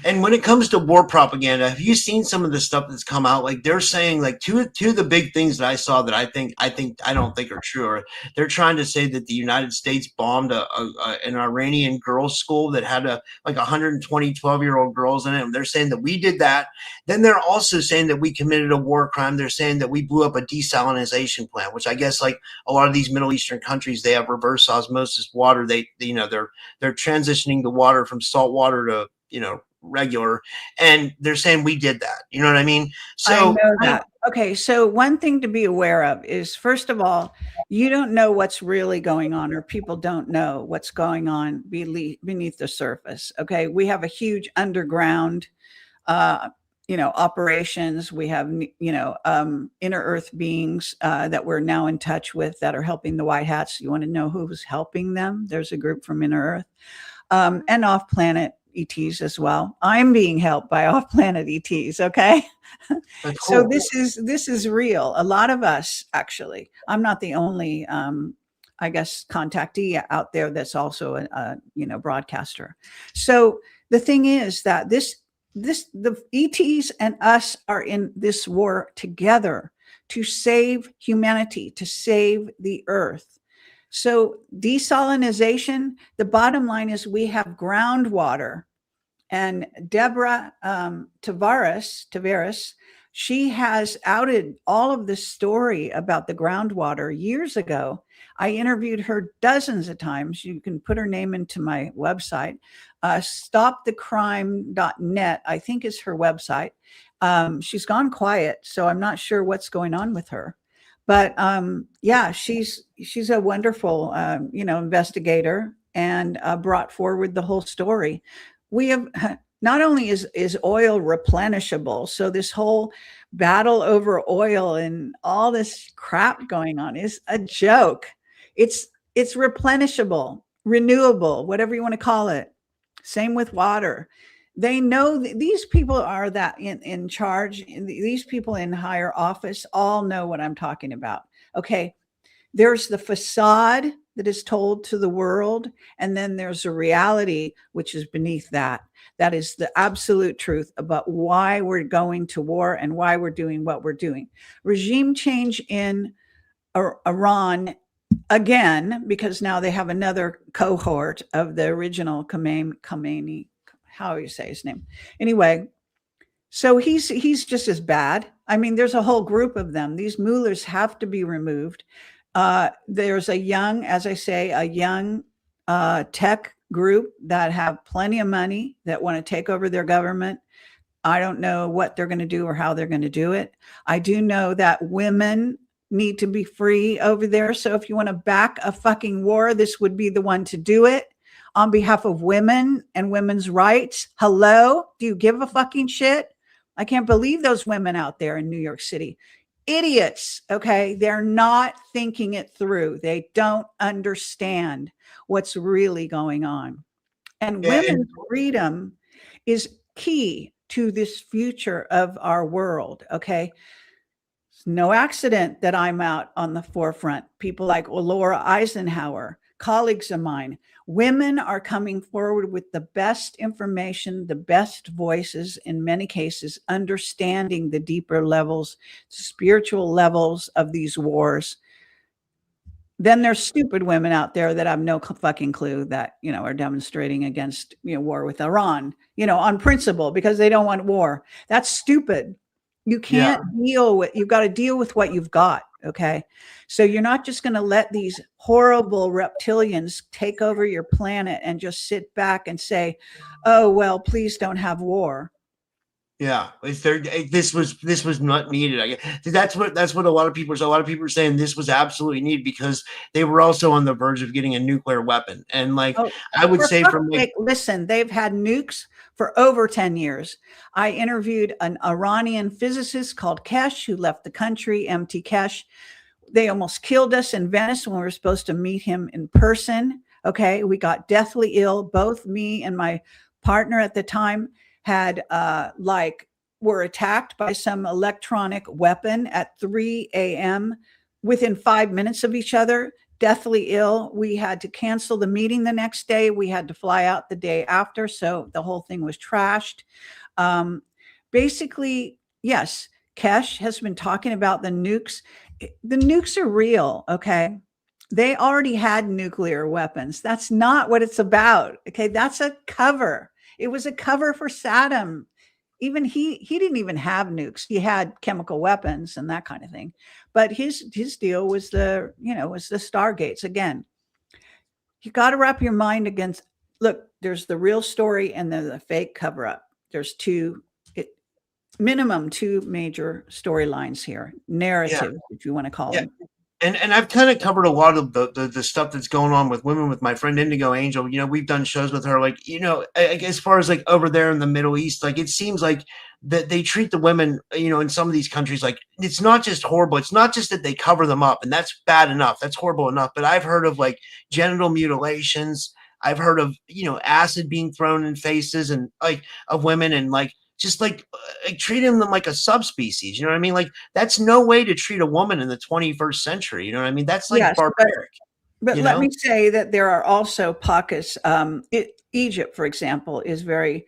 And when it comes to war propaganda, have you seen some of the stuff that's come out? Like they're saying, like two of the big things that I saw that I don't think are true. They're trying to say that the United States bombed an Iranian girls' school that had 120 12-year-old girls in it. And they're saying that we did that. Then they're also saying that we committed a war crime. They're saying that we blew up a desalinization plant, which I guess like a lot of these Middle Eastern countries, they have reverse osmosis water. They're transitioning the water from salt water to regular, and they're saying we did that. You know what I mean? I So know that. Okay, so one thing to be aware of is, first of all, you don't know what's really going on, or people don't know what's going on beneath the surface. Okay, we have a huge underground, operations. We have, inner Earth beings that we're now in touch with that are helping the White Hats. You want to know who's helping them? There's a group from inner Earth, and off-planet ETs as well. I'm being helped by off-planet ETs. Okay. that's So cool. this is real. A lot of us, actually, I'm not the only, I guess, contactee out there that's also a broadcaster. So the thing is that the ETs and us are in this war together to save humanity, to save the Earth. So desalinization, the bottom line is we have groundwater. And Deborah Tavares, she has outed all of this story about the groundwater years ago. I interviewed her dozens of times. You can put her name into my website. Stopthecrime.net, I think, is her website. She's gone quiet, so I'm not sure what's going on with her. But yeah, she's a wonderful, investigator, and brought forward the whole story. We have, not only is oil replenishable, so this whole battle over oil and all this crap going on is a joke. It's replenishable, renewable, whatever you want to call it. Same with water. They know these people are that in charge. These people in higher office all know what I'm talking about. Okay. There's the facade that is told to the world, and then there's a reality which is beneath that. That is the absolute truth about why we're going to war and why we're doing what we're doing. Regime change in Iran, again, because now they have another cohort of the original Khamenei, how you say his name. Anyway, so he's just as bad. I mean, there's a whole group of them. These mullahs have to be removed. There's a young tech group that have plenty of money that want to take over their government. I don't know what they're going to do or how they're going to do it. I do know that women need to be free over there. So if you want to back a fucking war, this would be the one to do it on behalf of women and women's rights. Hello? Do you give a fucking shit? I can't believe those women out there in New York City. Idiots, okay? They're not thinking it through. They don't understand what's really going on. And women's freedom is key to this future of our world, okay? It's no accident that I'm out on the forefront. People like Laura Eisenhower, colleagues of mine, women are coming forward with the best information, the best voices, in many cases, understanding the deeper levels, spiritual levels of these wars. Then there's stupid women out there that have no fucking clue that, are demonstrating against, war with Iran, on principle, because they don't want war. That's stupid. You can't you've got to deal with what you've got. Okay. So you're not just going to let these horrible reptilians take over your planet and just sit back and say, oh, well, please don't have war. Yeah, this was not needed. I guess that's what a lot of people are saying. This was absolutely needed because they were also on the verge of getting a nuclear weapon. And I would say listen, they've had nukes for over 10 years. I interviewed an Iranian physicist called Kesh who left the country, MT Kesh. They almost killed us in Venice when we were supposed to meet him in person. Okay, we got deathly ill. Both me and my partner at the time had were attacked by some electronic weapon at 3 a.m. within 5 minutes of each other, deathly ill. We had to cancel the meeting the next day. We had to fly out the day after. So the whole thing was trashed. Basically, yes, Kesh has been talking about the nukes. The nukes are real, okay? They already had nuclear weapons. That's not what it's about, okay? That's a cover. It was a cover for Saddam. Even he didn't even have nukes. He had chemical weapons and that kind of thing. But his deal was the Stargates. Again, you got to wrap your mind against, look, there's the real story and then the fake cover up. there's minimum two major storylines here, narratives, if you want to call them. And I've kind of covered a lot of the stuff that's going on with women with my friend Indigo Angel. You know, we've done shows with her, like, you know, as far as like over there in the Middle East, like it seems like that they treat the women, you know, in some of these countries, like it's not just horrible. It's not just that they cover them up, and that's bad enough. That's horrible enough. But I've heard of like genital mutilations. I've heard of, you know, acid being thrown in faces and like of women, and like just like treating them like a subspecies. You know what I mean? Like that's no way to treat a woman in the 21st century. You know what I mean? That's like barbaric. But let me say that there are also pockets. Egypt, for example, is very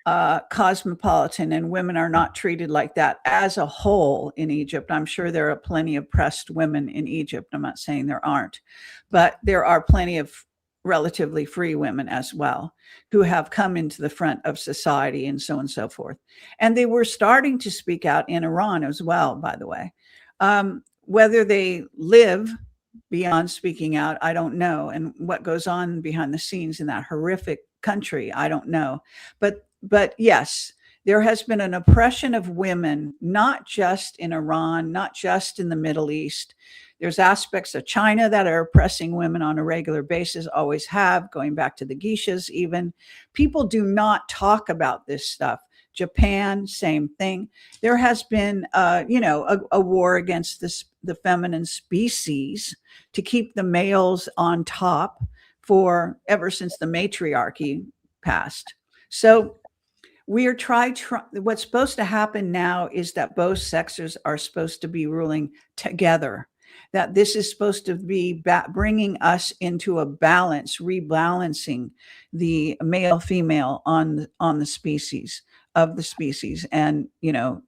cosmopolitan, and women are not treated like that as a whole in Egypt. I'm sure there are plenty of oppressed women in Egypt. I'm not saying there aren't, but there are plenty of relatively free women as well who have come into the front of society and so on and so forth. And they were starting to speak out in Iran as well, by the way. Whether they live beyond speaking out, I don't know. And what goes on behind the scenes in that horrific country, I don't know. But yes, there has been an oppression of women, not just in Iran, not just in the Middle East. There's aspects of China that are oppressing women on a regular basis, always have, going back to the geishas even. People do not talk about this stuff. Japan, same thing. There has been, a war against the feminine species to keep the males on top for ever since the matriarchy passed. So we are what's supposed to happen now is that both sexes are supposed to be ruling together. That this is supposed to be bringing us into a balance, rebalancing the male-female on the species of the species. And, you know,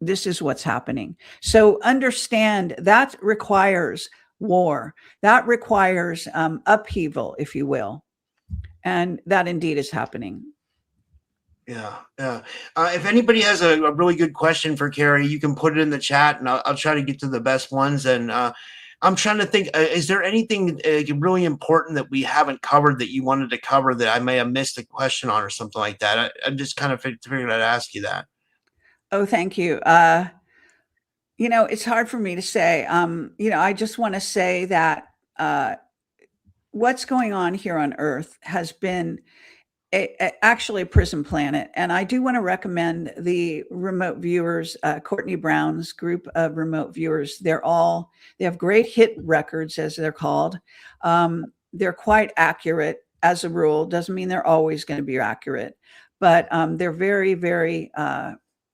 this is what's happening. So understand that requires war. That requires upheaval, if you will. And that indeed is happening. Yeah. If anybody has a really good question for Carrie, you can put it in the chat, and I'll try to get to the best ones. And I'm trying to think, is there anything really important that we haven't covered that you wanted to cover that I may have missed a question on or something like that? I'm just kind of figuring I'd ask you that. Oh, thank you. You know, it's hard for me to say. I just want to say that what's going on here on Earth has been actually a prison planet. And I do want to recommend the remote viewers, Courtney Brown's group of remote viewers. They have great hit records, as they're called. They're quite accurate as a rule. Doesn't mean they're always going to be accurate, but they're very, very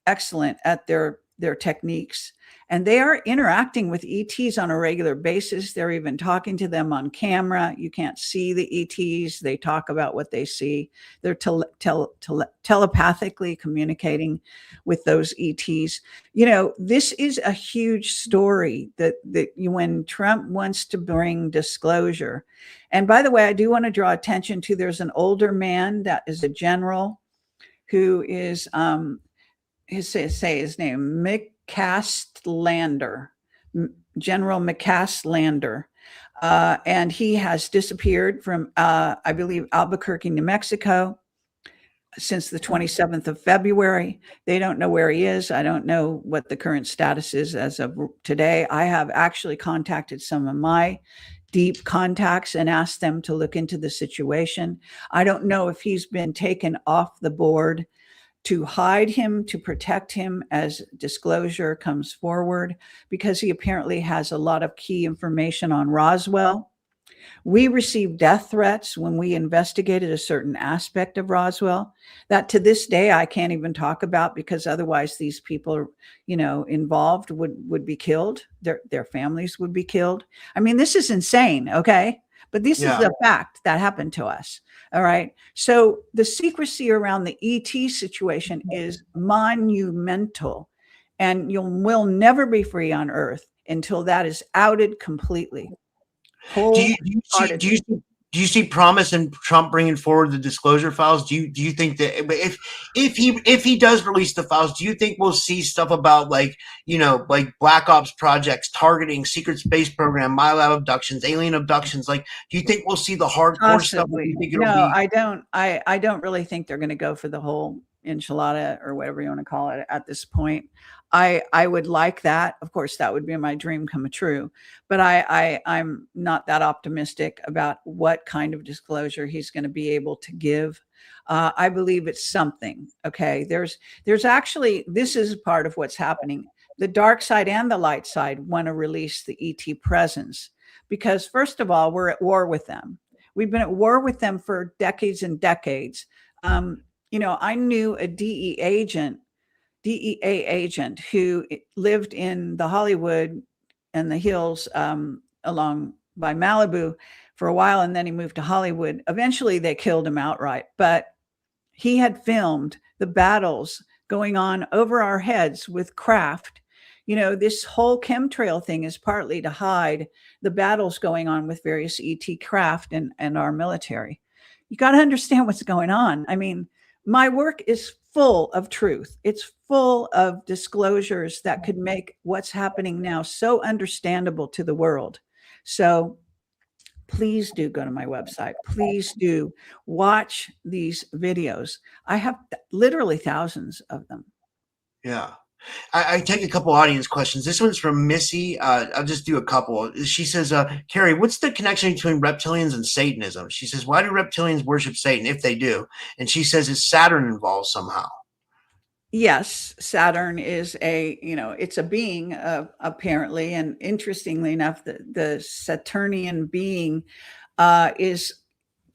excellent at their techniques. And they are interacting with ETs on a regular basis. They're even talking to them on camera. You can't see the ETs. They talk about what they see. They're telepathically communicating with those ETs. You know, this is a huge story that when Trump wants to bring disclosure. And by the way, I do want to draw attention to, there's an older man that is a general who is, say his name, McCastlander, General McCastlander. And he has disappeared from, I believe, Albuquerque, New Mexico since the 27th of February. They don't know where he is. I don't know what the current status is as of today. I have actually contacted some of my deep contacts and asked them to look into the situation. I don't know if he's been taken off the board to hide him, to protect him as disclosure comes forward, because he apparently has a lot of key information on Roswell. We received death threats when we investigated a certain aspect of Roswell that to this day I can't even talk about, because otherwise these people, involved would be killed. Their families would be killed. I mean, this is insane, okay? But this is the fact that happened to us. All right. So the secrecy around the ET situation is monumental, and will never be free on Earth until that is outed completely. Do you see promise in Trump bringing forward the disclosure files? Do you think that if he does release the files, do you think we'll see stuff about like Black Ops projects, targeting, secret space program, MILAB abductions, alien abductions? Like, do you think we'll see the hardcore stuff? No, I don't. I don't really think they're going to go for the whole enchilada or whatever you want to call it at this point. I would like that. Of course, that would be my dream come true. But I'm not that optimistic about what kind of disclosure he's going to be able to give. I believe it's something. Okay, there's actually, this is part of what's happening. The dark side and the light side want to release the ET presence because, first of all, we're at war with them. We've been at war with them for decades and decades. I knew a DEA agent who lived in the Hollywood and the hills along by Malibu for a while, and then he moved to Hollywood. Eventually, they killed him outright, but he had filmed the battles going on over our heads with craft. This whole chemtrail thing is partly to hide the battles going on with various ET craft and our military. You got to understand what's going on. I mean, my work is full of truth. It's full of disclosures that could make what's happening now so understandable to the world. So please do go to my website. Please do watch these videos. I have literally thousands of them. Yeah. I take a couple audience questions. This one's from Missy. I'll just do a couple. She says, Carrie, what's the connection between reptilians and Satanism? She says, why do reptilians worship Satan if they do? And she says, is Saturn involved somehow? Yes, Saturn is it's a being apparently. And interestingly enough, the Saturnian being is,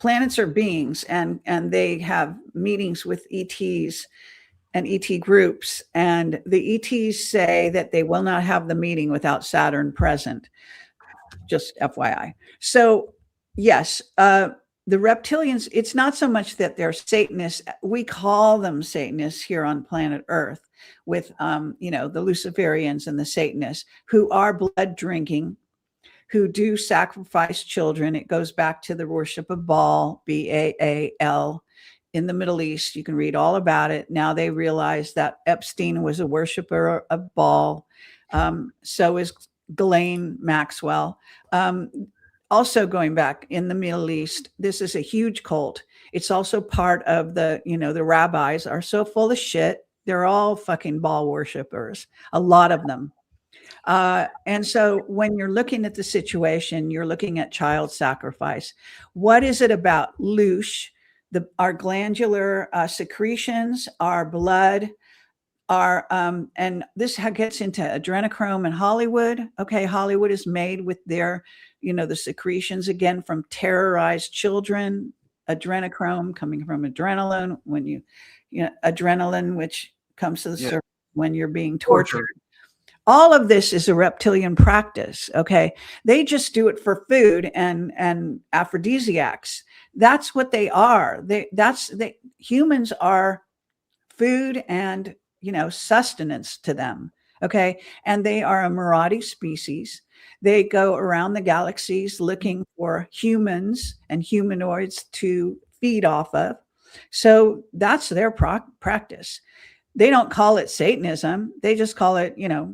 planets are beings and they have meetings with ETs and ET groups, and the ETs say that they will not have the meeting without Saturn present. Just FYI. So yes, the reptilians, it's not so much that they're Satanists. We call them Satanists here on planet Earth with, the Luciferians and the Satanists who are blood drinking, who do sacrifice children. It goes back to the worship of Baal, Baal. In the Middle East. You can read all about it. Now they realize that Epstein was a worshiper of Baal. So is Ghislaine Maxwell. Also going back in the Middle East, this is a huge cult. It's also part of the rabbis are so full of shit. They're all fucking Baal worshipers, a lot of them. And so when you're looking at the situation, you're looking at child sacrifice. What is it about Loosh? Our glandular secretions, our blood, and this gets into adrenochrome and Hollywood. Okay, Hollywood is made with their, the secretions again from terrorized children. Adrenochrome coming from adrenaline adrenaline, which comes to the surface when you're being tortured. All of this is a reptilian practice. Okay, they just do it for food and aphrodisiacs. That's what they are. Humans are food and sustenance to them. Okay, and they are a maraudi species. They go around the galaxies looking for humans and humanoids to feed off of. So that's their practice. They don't call it Satanism. They just call it, I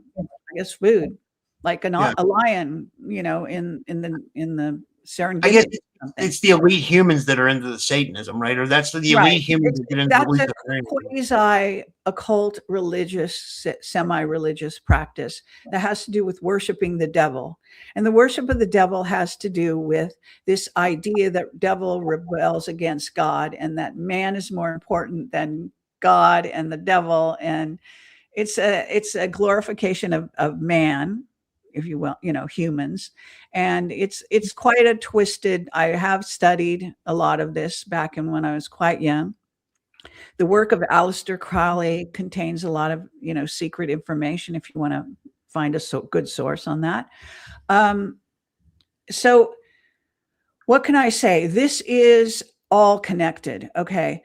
guess, food, like a lion, in the Serengeti. I guess it's the elite humans that are into the Satanism, right? Or that's the elite humans that get into the Luciferianism. Quasi occult, religious, semi-religious practice that has to do with worshiping the devil, and the worship of the devil has to do with this idea that devil rebels against God, and that man is more important than God and the devil, and it's a glorification of man, if you will, humans. And it's quite a twisted. I have studied a lot of this back in when I was quite young. The work of Aleister Crowley contains a lot of secret information if you want to find a good source on that. So what can I say? This is all connected. Okay,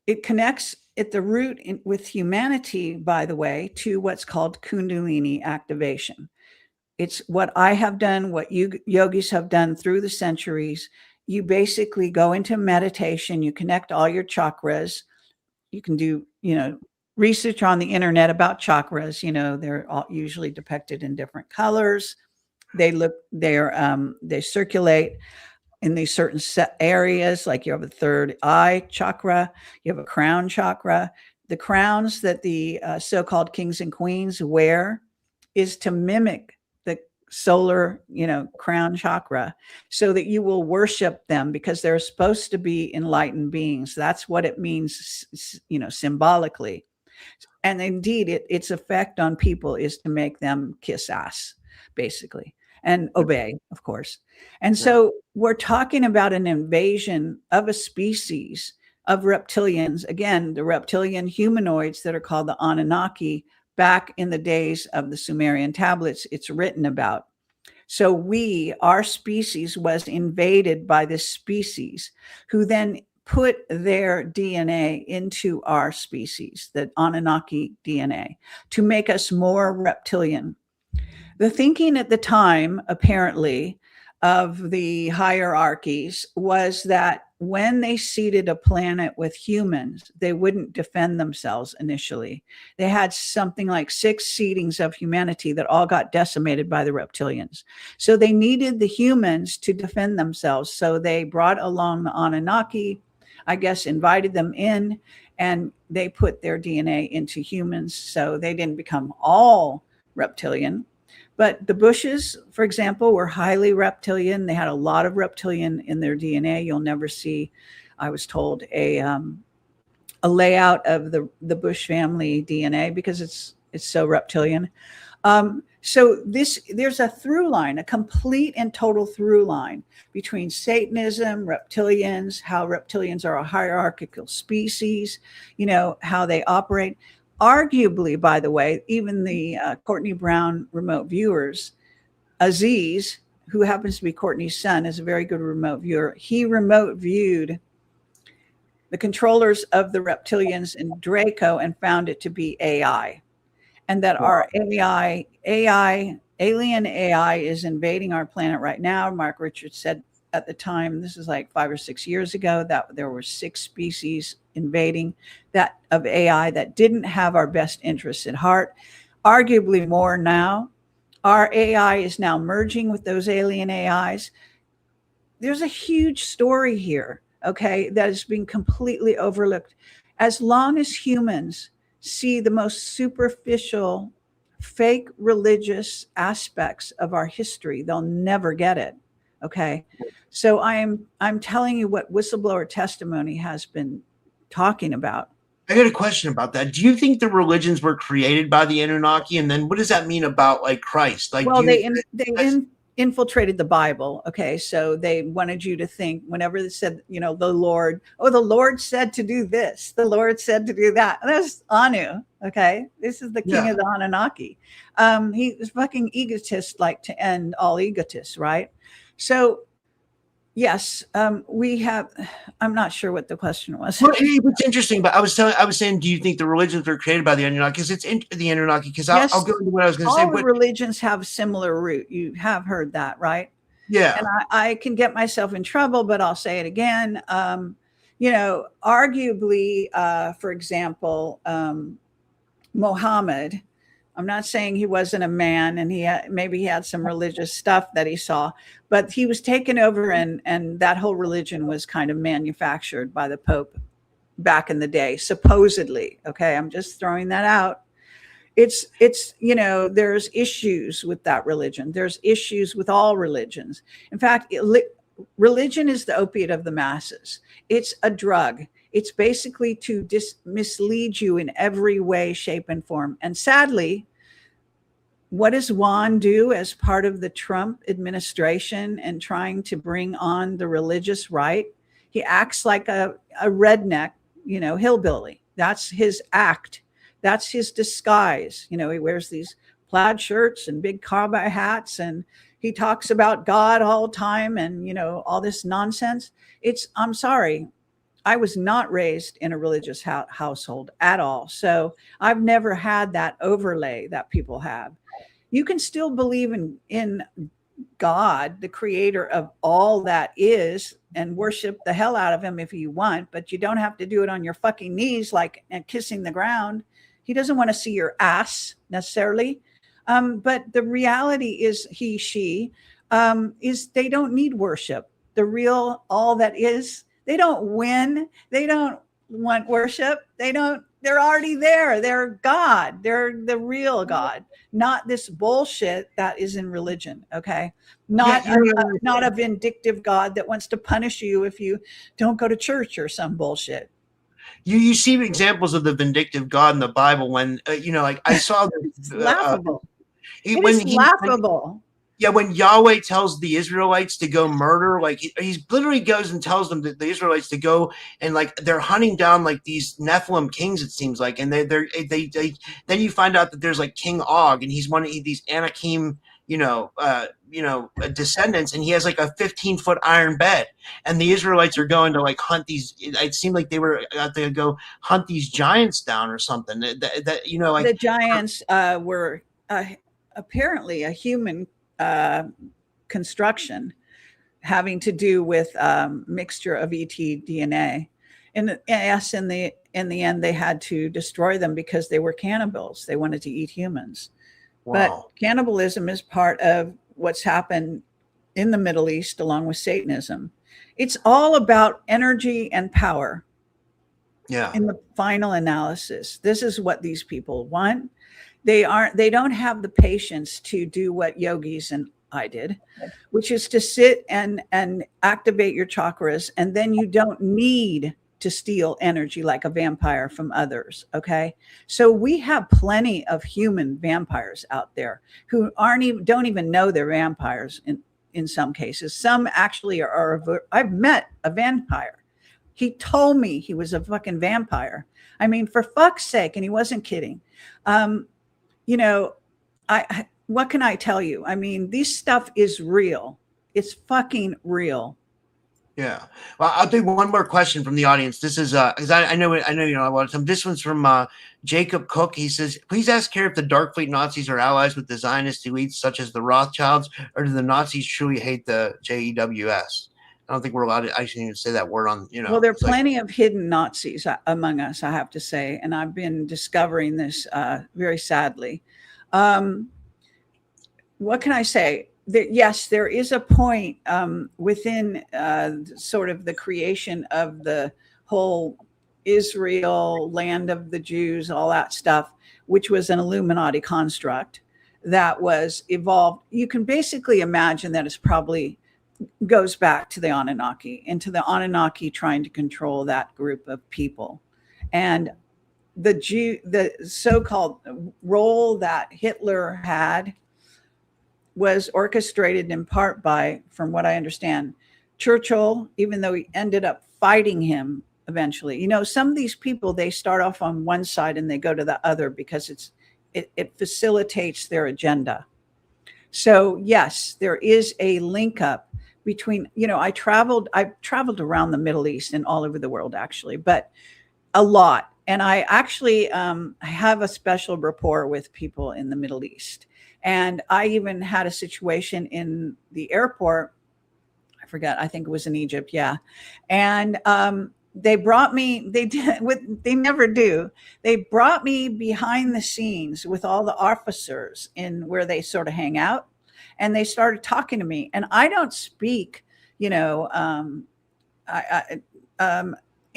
it connects at the root with humanity, by the way, to what's called Kundalini activation. It's what I have done, what you yogis have done through the centuries. You basically go into meditation, you connect all your chakras. You can do, research on the internet about chakras. They're all usually depicted in different colors. They circulate in these certain set areas, like you have a third eye chakra, you have a crown chakra. the crowns that the so-called kings and queens wear is to mimic the solar, crown chakra, so that you will worship them, because they're supposed to be enlightened beings. That's what it means, symbolically. And indeed, its effect on people is to make them kiss ass, basically, and obey, of course. And so we're talking about an invasion of a species of reptilians, again, the reptilian humanoids that are called the Anunnaki. Back in the days of the Sumerian tablets, it's written about. So our species was invaded by this species, who then put their DNA into our species, the Anunnaki DNA, to make us more reptilian. The thinking at the time, apparently, of the hierarchies was that when they seeded a planet with humans, they wouldn't defend themselves initially. They had something like 6 seedings of humanity that all got decimated by the reptilians. So they needed the humans to defend themselves. So they brought along the Anunnaki, I guess, invited them in, and they put their DNA into humans. So they didn't become all reptilian. But the Bushes, for example, were highly reptilian. They had a lot of reptilian in their DNA. You'll never see, I was told, a layout of the Bush family DNA, because it's so reptilian. So there's a through line, a complete and total through line between Satanism, reptilians, how reptilians are a hierarchical species, how they operate. Arguably, by the way, even the Courtney Brown remote viewers, Aziz, who happens to be Courtney's son, is a very good remote viewer. He remote viewed the controllers of the reptilians in Draco and found it to be AI. And that our alien AI is invading our planet right now. Mark Richards said at the time, this is like 5 or 6 years ago, that there were 6 species invading that of AI that didn't have our best interests at heart. Arguably more now. Our AI is now merging with those alien AIs. There's a huge story here, okay, that is being completely overlooked. As long as humans see the most superficial, fake religious aspects of our history, they'll never get it. Okay. So I'm telling you what whistleblower testimony has been talking about. I got a question about that. Do you think the religions were created by the Anunnaki? And then what does that mean about like Christ? Like, well, they infiltrated the Bible. Okay. So they wanted you to think whenever they said, the Lord, the Lord said to do this, the Lord said to do that. And that's Anu. Okay. This is the king of the Anunnaki. He was fucking egotist, like to end all egotists. Right. So yes, we have. I'm not sure what the question was. Well, it's interesting, but I was saying, do you think the religions were created by the Anunnaki? Because it's the Anunnaki. Because yes, I'll go into what I was going to say. All religions have similar root. You have heard that, right? Yeah. And I can get myself in trouble, but I'll say it again. Arguably, for example, Muhammad. I'm not saying he wasn't a man, and maybe he had some religious stuff that he saw, but he was taken over, and that whole religion was kind of manufactured by the Pope back in the day, supposedly. Okay, I'm just throwing that out. It's there's issues with that religion. There's issues with all religions. In fact, religion is the opiate of the masses. It's a drug. It's basically to mislead you in every way, shape, and form. And sadly, what does Juan do as part of the Trump administration and trying to bring on the religious right? He acts like a redneck, hillbilly. That's his act. That's his disguise. He wears these plaid shirts and big cowboy hats, and he talks about God all the time and, all this nonsense. I'm sorry. I was not raised in a religious household at all. So I've never had that overlay that people have. You can still believe in God, the creator of all that is, and worship the hell out of him if you want, but you don't have to do it on your fucking knees and kissing the ground. He doesn't want to see your ass necessarily. But the reality is she is they don't need worship. The real, all that is, they don't win. They don't want worship. They're already there. They're God. They're the real God, not this bullshit that is in religion. Okay. Not a vindictive God that wants to punish you if you don't go to church or some bullshit. You see examples of the vindictive God in the Bible when, like I saw it's laughable. It when is laughable. When Yahweh tells the Israelites to go murder, like he literally goes and tells them that the Israelites to go and like they're hunting down like these Nephilim kings, it seems like, and they then you find out that there's like King Og and he's one of these Anakim, descendants, and he has like a 15-foot iron bed, and the Israelites are going to like hunt these. It seemed like they were out there to go hunt these giants down or something. The giants were apparently a human construction having to do with mixture of ET DNA. And yes, in the end, they had to destroy them because they were cannibals. They wanted to eat humans. Wow. But cannibalism is part of what's happened in the Middle East along with Satanism. It's all about energy and power. Yeah. In the final analysis, this is what these people want. They don't have the patience to do what yogis and I did, which is to sit and activate your chakras. And then you don't need to steal energy like a vampire from others. Okay. So we have plenty of human vampires out there who don't even know they're vampires in some cases. Some actually I've met a vampire. He told me he was a fucking vampire. I mean, for fuck's sake. And he wasn't kidding. What can I tell you? I mean, this stuff is real. It's fucking real. Yeah. Well, I'll do one more question from the audience. This is because I know you know a lot of time. This one's from Jacob Cook. He says, "Please ask Carrie if the Dark Fleet Nazis are allies with the Zionist elites such as the Rothschilds, or do the Nazis truly hate the JEWS?" I don't think we're allowed to actually even say that word on. Well, there are plenty of hidden Nazis among us, I have to say, and I've been discovering this very sadly. What can I say? Yes, there is a point within sort of the creation of the whole Israel, land of the Jews, all that stuff, which was an Illuminati construct that was evolved. You can basically imagine that it's probably goes back to the Anunnaki, into the Anunnaki trying to control that group of people. And the so-called role that Hitler had was orchestrated in part by, from what I understand, Churchill, even though he ended up fighting him eventually. Some of these people, they start off on one side and they go to the other because it facilitates their agenda. So yes, there is a link up between, I've traveled around the Middle East and all over the world actually, but a lot. And I actually have a special rapport with people in the Middle East. And I even had a situation in the airport. I forgot, I think it was in Egypt. Yeah. And they brought me, they never do. They brought me behind the scenes with all the officers in where they sort of hang out. And they started talking to me, and I don't speak,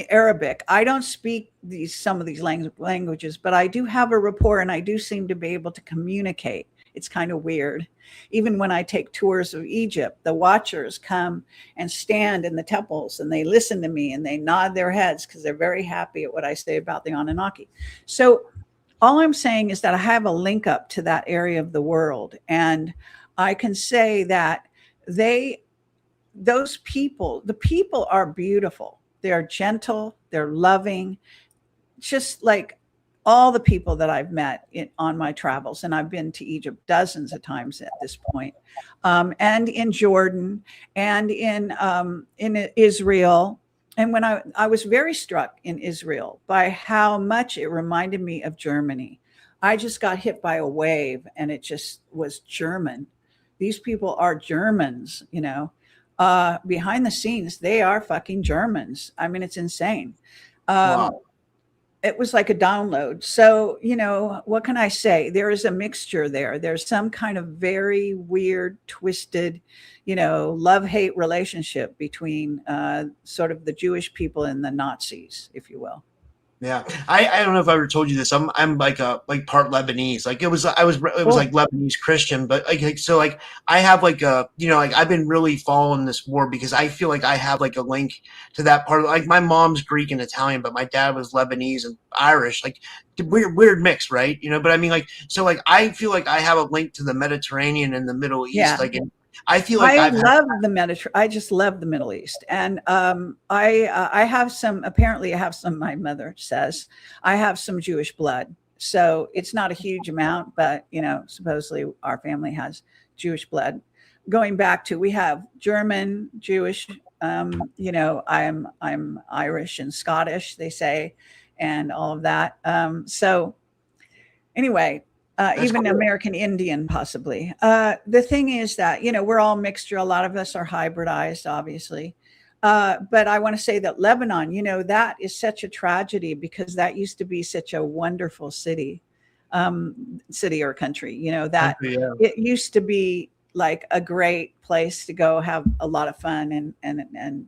Arabic. I don't speak some of these languages, but I do have a rapport, and I do seem to be able to communicate. It's kind of weird. Even when I take tours of Egypt, the watchers come and stand in the temples, and they listen to me, and they nod their heads because they're very happy at what I say about the Anunnaki. So all I'm saying is that I have a link up to that area of the world, and I can say that the people are beautiful. They're gentle, they're loving, just like all the people that I've met on my travels. And I've been to Egypt dozens of times at this point, and in Jordan and in Israel. And when I was very struck in Israel by how much it reminded me of Germany. I just got hit by a wave and it just was German. These people are Germans, behind the scenes, they are fucking Germans. I mean, it's insane. Wow. it was like a download. So, what can I say? There is a mixture there. There's some kind of very weird, twisted, love-hate relationship between sort of the Jewish people and the Nazis, if you will. Yeah, I don't know if I ever told you this. I'm like part Lebanese. Like it was like Lebanese Christian, but so I have like I've been really following this war because I feel like I have like a link to that part. Like my mom's Greek and Italian, but my dad was Lebanese and Irish. Like weird mix, right? But I mean so I feel like I have a link to the Mediterranean and the Middle East. Yeah. Like I feel like I love the Mediterranean. I just love the Middle East, and I have some. Apparently, I have some. My mother says I have some Jewish blood, so it's not a huge amount, but supposedly our family has Jewish blood. Going back to, we have German, Jewish. I'm Irish and Scottish, they say, and all of that. So anyway. Even cool. American Indian, possibly. The thing is that, we're all mixture. A lot of us are hybridized, obviously. But I want to say that Lebanon, that is such a tragedy because that used to be such a wonderful city or country, It used to be like a great place to go have a lot of fun and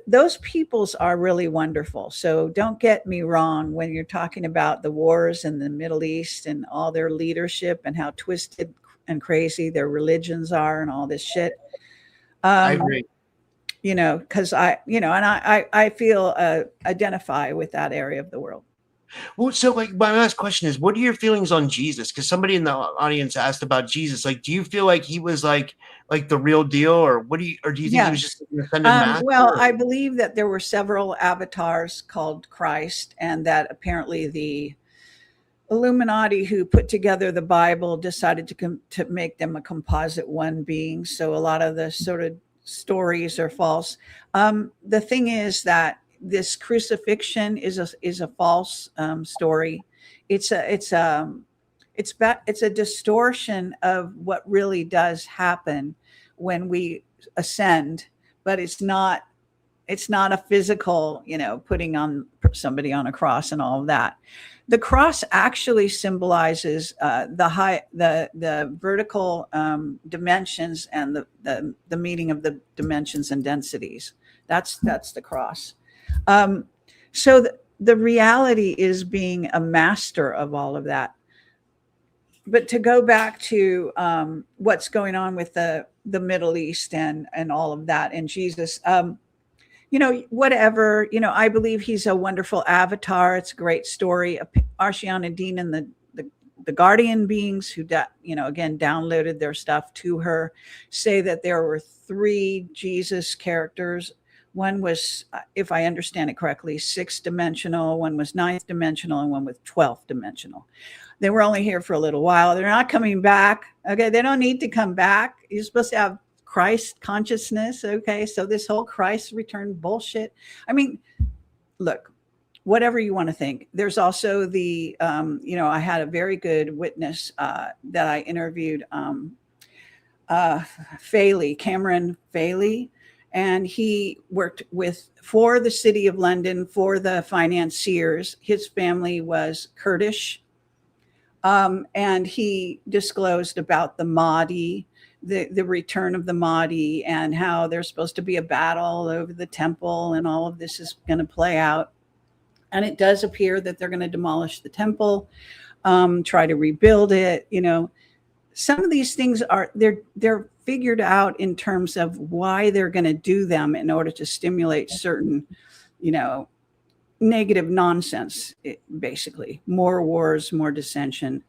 those peoples are really wonderful. So don't get me wrong when you're talking about the wars in the Middle East and all their leadership and how twisted and crazy their religions are and all this shit. I agree. Because I feel identify with that area of the world. Well, so my last question is, what are your feelings on Jesus? Because somebody in the audience asked about Jesus. Like, do you feel like he was like the real deal, or do you think he was just an ascended master? Well, I believe that there were several avatars called Christ, and that apparently the Illuminati who put together the Bible decided to make them a composite one being. So a lot of the sort of stories are false. The thing is that this crucifixion is a false story. It's a distortion of what really does happen when we ascend, but it's not a physical, putting on somebody on a cross and all of that. The cross actually symbolizes the vertical dimensions and the meeting of the dimensions and densities. That's the cross. So the reality is being a master of all of that. But to go back to what's going on with the Middle East and all of that and Jesus, whatever, I believe he's a wonderful avatar. It's a great story. Arshiana Dean and the guardian beings who, again, downloaded their stuff to her say that there were 3 Jesus characters. One was, if I understand it correctly, 6th dimensional, one was 9th dimensional, and one was 12th dimensional. They were only here for a little while. They're not coming back. Okay, they don't need to come back. You're supposed to have Christ consciousness. Okay, so this whole Christ return bullshit. I mean, look, whatever you want to think. There's also the, I had a very good witness that I interviewed, Cameron Faley. And he worked for the city of London, for the financiers. His family was Kurdish. And he disclosed about the Mahdi, the return of the Mahdi, and how there's supposed to be a battle over the temple, and all of this is going to play out. And it does appear that they're going to demolish the temple, try to rebuild it. Some of these things they're figured out in terms of why they're going to do them in order to stimulate certain, negative nonsense, basically. More wars, more dissension.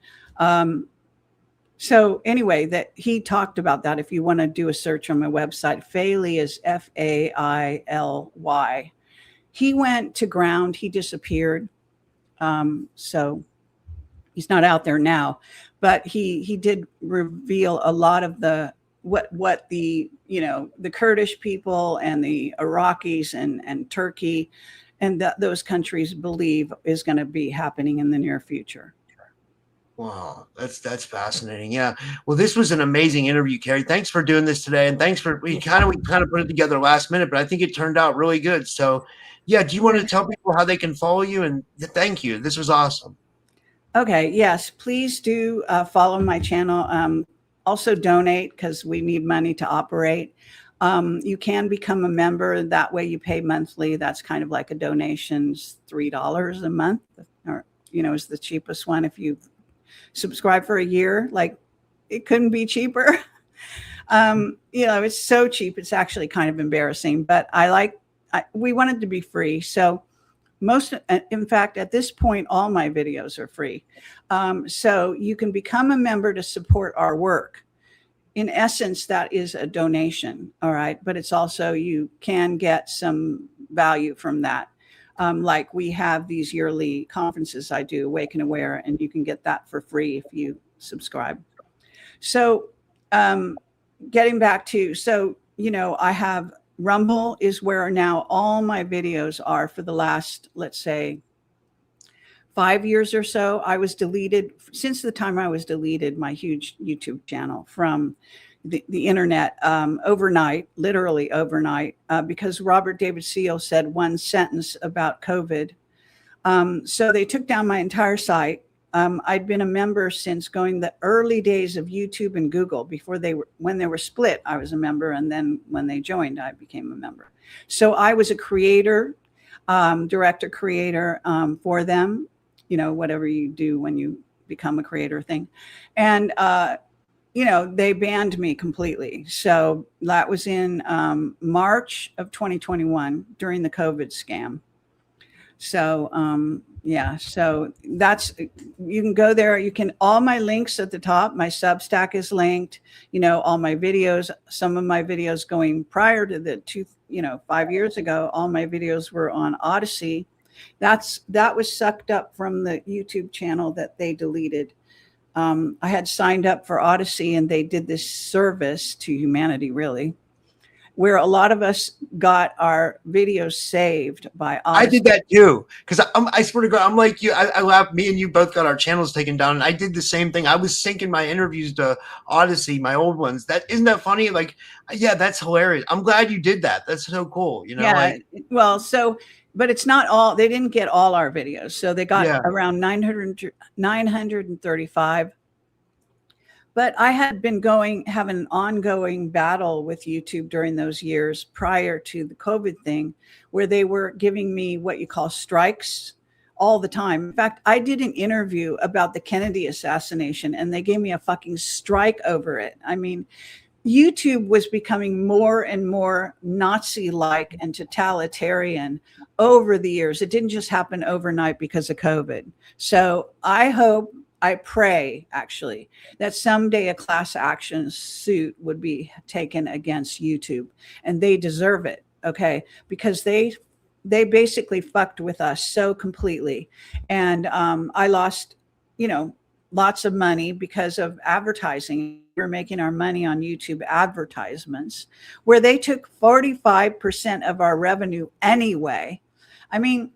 So anyway, that he talked about that. If you want to do a search on my website, Faily is Faily. He went to ground. He disappeared. So he's not out there now, but he did reveal a lot of the what the the Kurdish people and the Iraqis and Turkey and those countries believe is going to be happening in the near future. Wow, that's fascinating. Yeah. Well, this was an amazing interview, Carrie. Thanks for doing this today, and thanks for we kind of put it together last minute, but I think it turned out really good. So Yeah, do you want to tell people how they can follow you? And thank you. This was awesome. Okay, yes, please do follow my channel. Also donate, because we need money to operate. You can become a member. That way you pay monthly. That's kind of like a donation, $3 a month, or, is the cheapest one. If you subscribe for a year, like, it couldn't be cheaper. It's so cheap. It's actually kind of embarrassing, but we want it to be free. So in fact, at this point, all my videos are free. So you can become a member to support our work. In essence, that is a donation. All right. But it's also, you can get some value from that. Like, we have these yearly conferences I do, Awake and Aware, and you can get that for free if you subscribe. So getting back to, I have Rumble is where now all my videos are for the last, let's say, 5 years or so. I was deleted since the time I was deleted my huge YouTube channel from the internet overnight, literally overnight, because Robert David Seal said one sentence about COVID. So they took down my entire site. I'd been a member since going the early days of YouTube and Google. When they were split, I was a member. And then when they joined, I became a member. So I was a creator, director creator for them, whatever you do when you become a creator thing. And, they banned me completely. So that was in March of 2021 during the COVID scam. So, so you can go there. All my links at the top, my Substack is linked, all my videos, some of my videos going prior to 5 years ago, all my videos were on Odyssey. That was sucked up from the YouTube channel that they deleted. I had signed up for Odyssey, and they did this service to humanity, really, where a lot of us got our videos saved by Odyssey. I did that too, because I swear to God, I'm like you. I laugh. Me and you both got our channels taken down, and I did the same thing. I was syncing my interviews to Odyssey, my old ones. Isn't that funny? Like, yeah, that's hilarious. I'm glad you did that. That's so cool. Yeah. But it's not all. They didn't get all our videos, so they got around 935. But I had been having an ongoing battle with YouTube during those years prior to the COVID thing, where they were giving me what you call strikes all the time. In fact, I did an interview about the Kennedy assassination, and they gave me a fucking strike over it. I mean, YouTube was becoming more and more Nazi-like and totalitarian over the years. It didn't just happen overnight because of COVID. So I pray, actually, that someday a class action suit would be taken against YouTube, and they deserve it, okay? Because they basically fucked with us so completely. And I lost, lots of money because of advertising. We're making our money on YouTube advertisements, where they took 45% of our revenue anyway. I mean,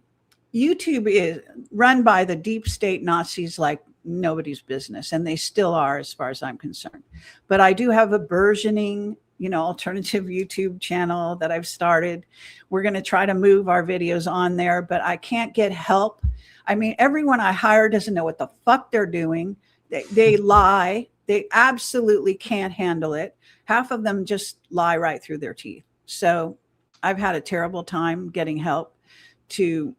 YouTube is run by the deep state Nazis like nobody's business, and they still are, as far as I'm concerned. But I do have a burgeoning, alternative YouTube channel that I've started. We're going to try to move our videos on there, but I can't get help. I mean, everyone I hire doesn't know what the fuck they're doing. They lie. They absolutely can't handle it. Half of them just lie right through their teeth. So I've had a terrible time getting help to,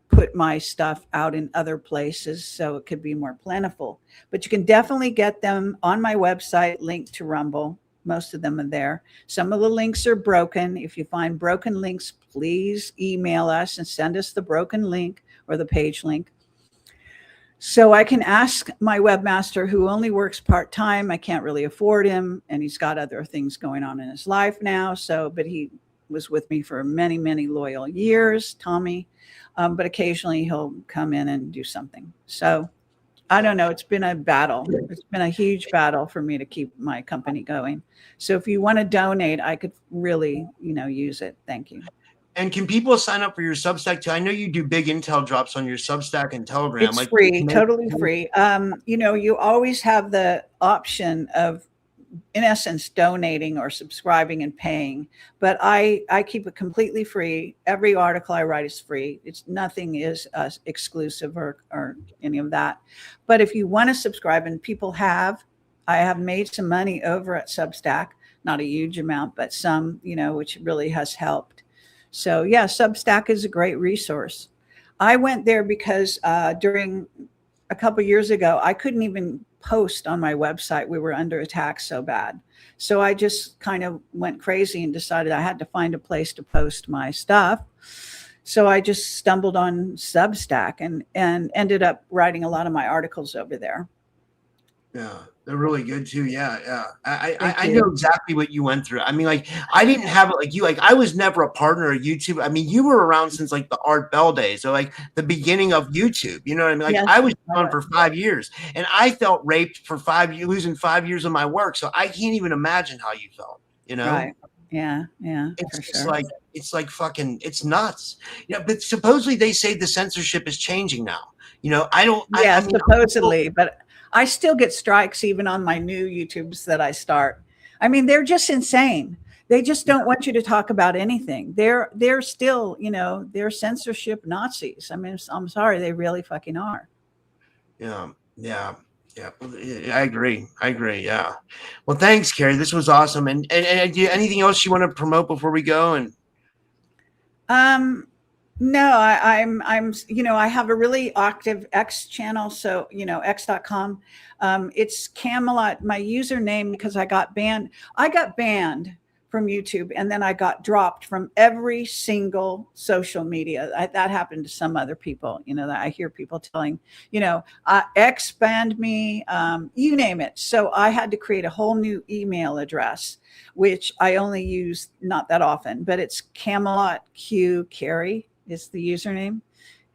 put my stuff out in other places so it could be more plentiful. But you can definitely get them on my website, linked to Rumble. Most of them are there. Some of the links are broken. If you find broken links, please email us and send us the broken link or the page link, so I can ask my webmaster, who only works part-time. I can't really afford him, and he's got other things going on in his life now. But he was with me for many, many loyal years, Tommy. But occasionally he'll come in and do something. So I don't know. It's been a battle. It's been a huge battle for me to keep my company going. So if you want to donate, I could really, use it. Thank you. And can people sign up for your Substack too? I know you do big intel drops on your Substack and Telegram. It's free, totally free. You always have the option of in essence, donating or subscribing and paying. But I keep it completely free. Every article I write is free. It's nothing is exclusive or any of that. But if you want to subscribe, and I have made some money over at Substack, not a huge amount, but some, which really has helped. So yeah, Substack is a great resource. I went there because during a couple of years ago, I couldn't even post on my website. We were under attack so bad. So I just kind of went crazy and decided I had to find a place to post my stuff. So I just stumbled on Substack and ended up writing a lot of my articles over there. Yeah, they're really good too. Yeah. I know exactly what you went through. I mean, like, I didn't have it like you. Like, I was never a partner of YouTube. I mean, you were around since like the Art Bell days, so like the beginning of YouTube. You know what I mean? Like, yes, I was on for 5 years, and I felt raped for 5 years, losing 5 years of my work. So I can't even imagine how you felt. Right? Yeah. It's just like fucking, it's nuts. But supposedly they say the censorship is changing now. I don't. Yeah, I mean, supposedly, but I still get strikes even on my new YouTubes that I start. I mean, they're just insane. They just don't want you to talk about anything. They're still, they're censorship Nazis. I mean, I'm sorry, they really fucking are. Yeah. I agree. Yeah. Well, thanks, Carrie. This was awesome. And anything else you want to promote before we go? And no, I'm, I have a really active X channel. So, x.com. It's Camelot, my username, because I got banned from YouTube, and then I got dropped from every single social media. That happened to some other people, that I hear people telling, X banned me, you name it. So I had to create a whole new email address, which I only use not that often, but it's Camelot Q Carrie is the username.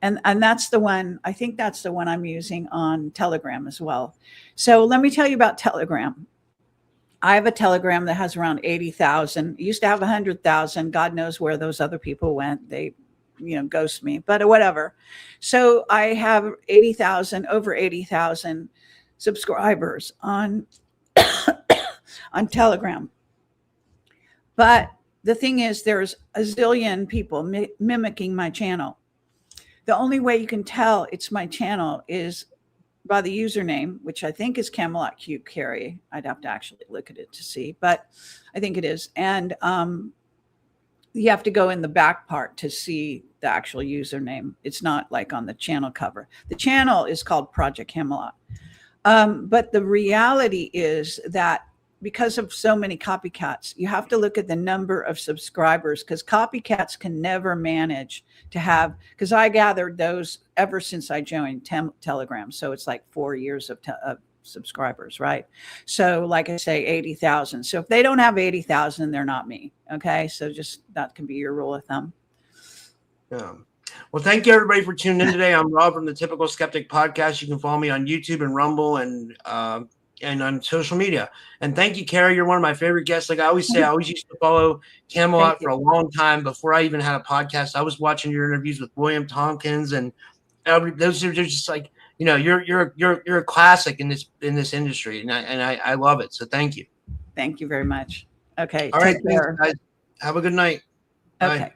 And that's the one, I think that's the one I'm using on Telegram as well. So let me tell you about Telegram. I have a Telegram that has around 80,000. Used to have 100,000. God knows where those other people went. They, ghost me, but whatever. So I have over 80,000 subscribers on, on Telegram. But the thing is, there's a zillion people mimicking my channel. The only way you can tell it's my channel is by the username, which I think is Camelot Q Carrie. I'd have to actually look at it to see, but I think it is. And you have to go in the back part to see the actual username. It's not like on the channel cover. The channel is called Project Camelot. But the reality is that because of so many copycats, you have to look at the number of subscribers, because copycats can never manage to have, because I gathered those ever since I joined Telegram. So it's like 4 years of subscribers, right? So like I say, 80,000. So if they don't have 80,000, they're not me. Okay. So just that can be your rule of thumb. Yeah. Well, thank you everybody for tuning in today. I'm Rob from the Typical Skeptic podcast. You can follow me on YouTube and Rumble and on social media. And thank you, Carrie. You're one of my favorite guests. Like I always say, I always used to follow Camelot for a long time before I even had a podcast. I was watching your interviews with William Tompkins, and those are just like, you're a classic in this industry, and I love it. So thank you. Thank you very much. Okay. All right, thanks, guys. Have a good night. Okay. Bye.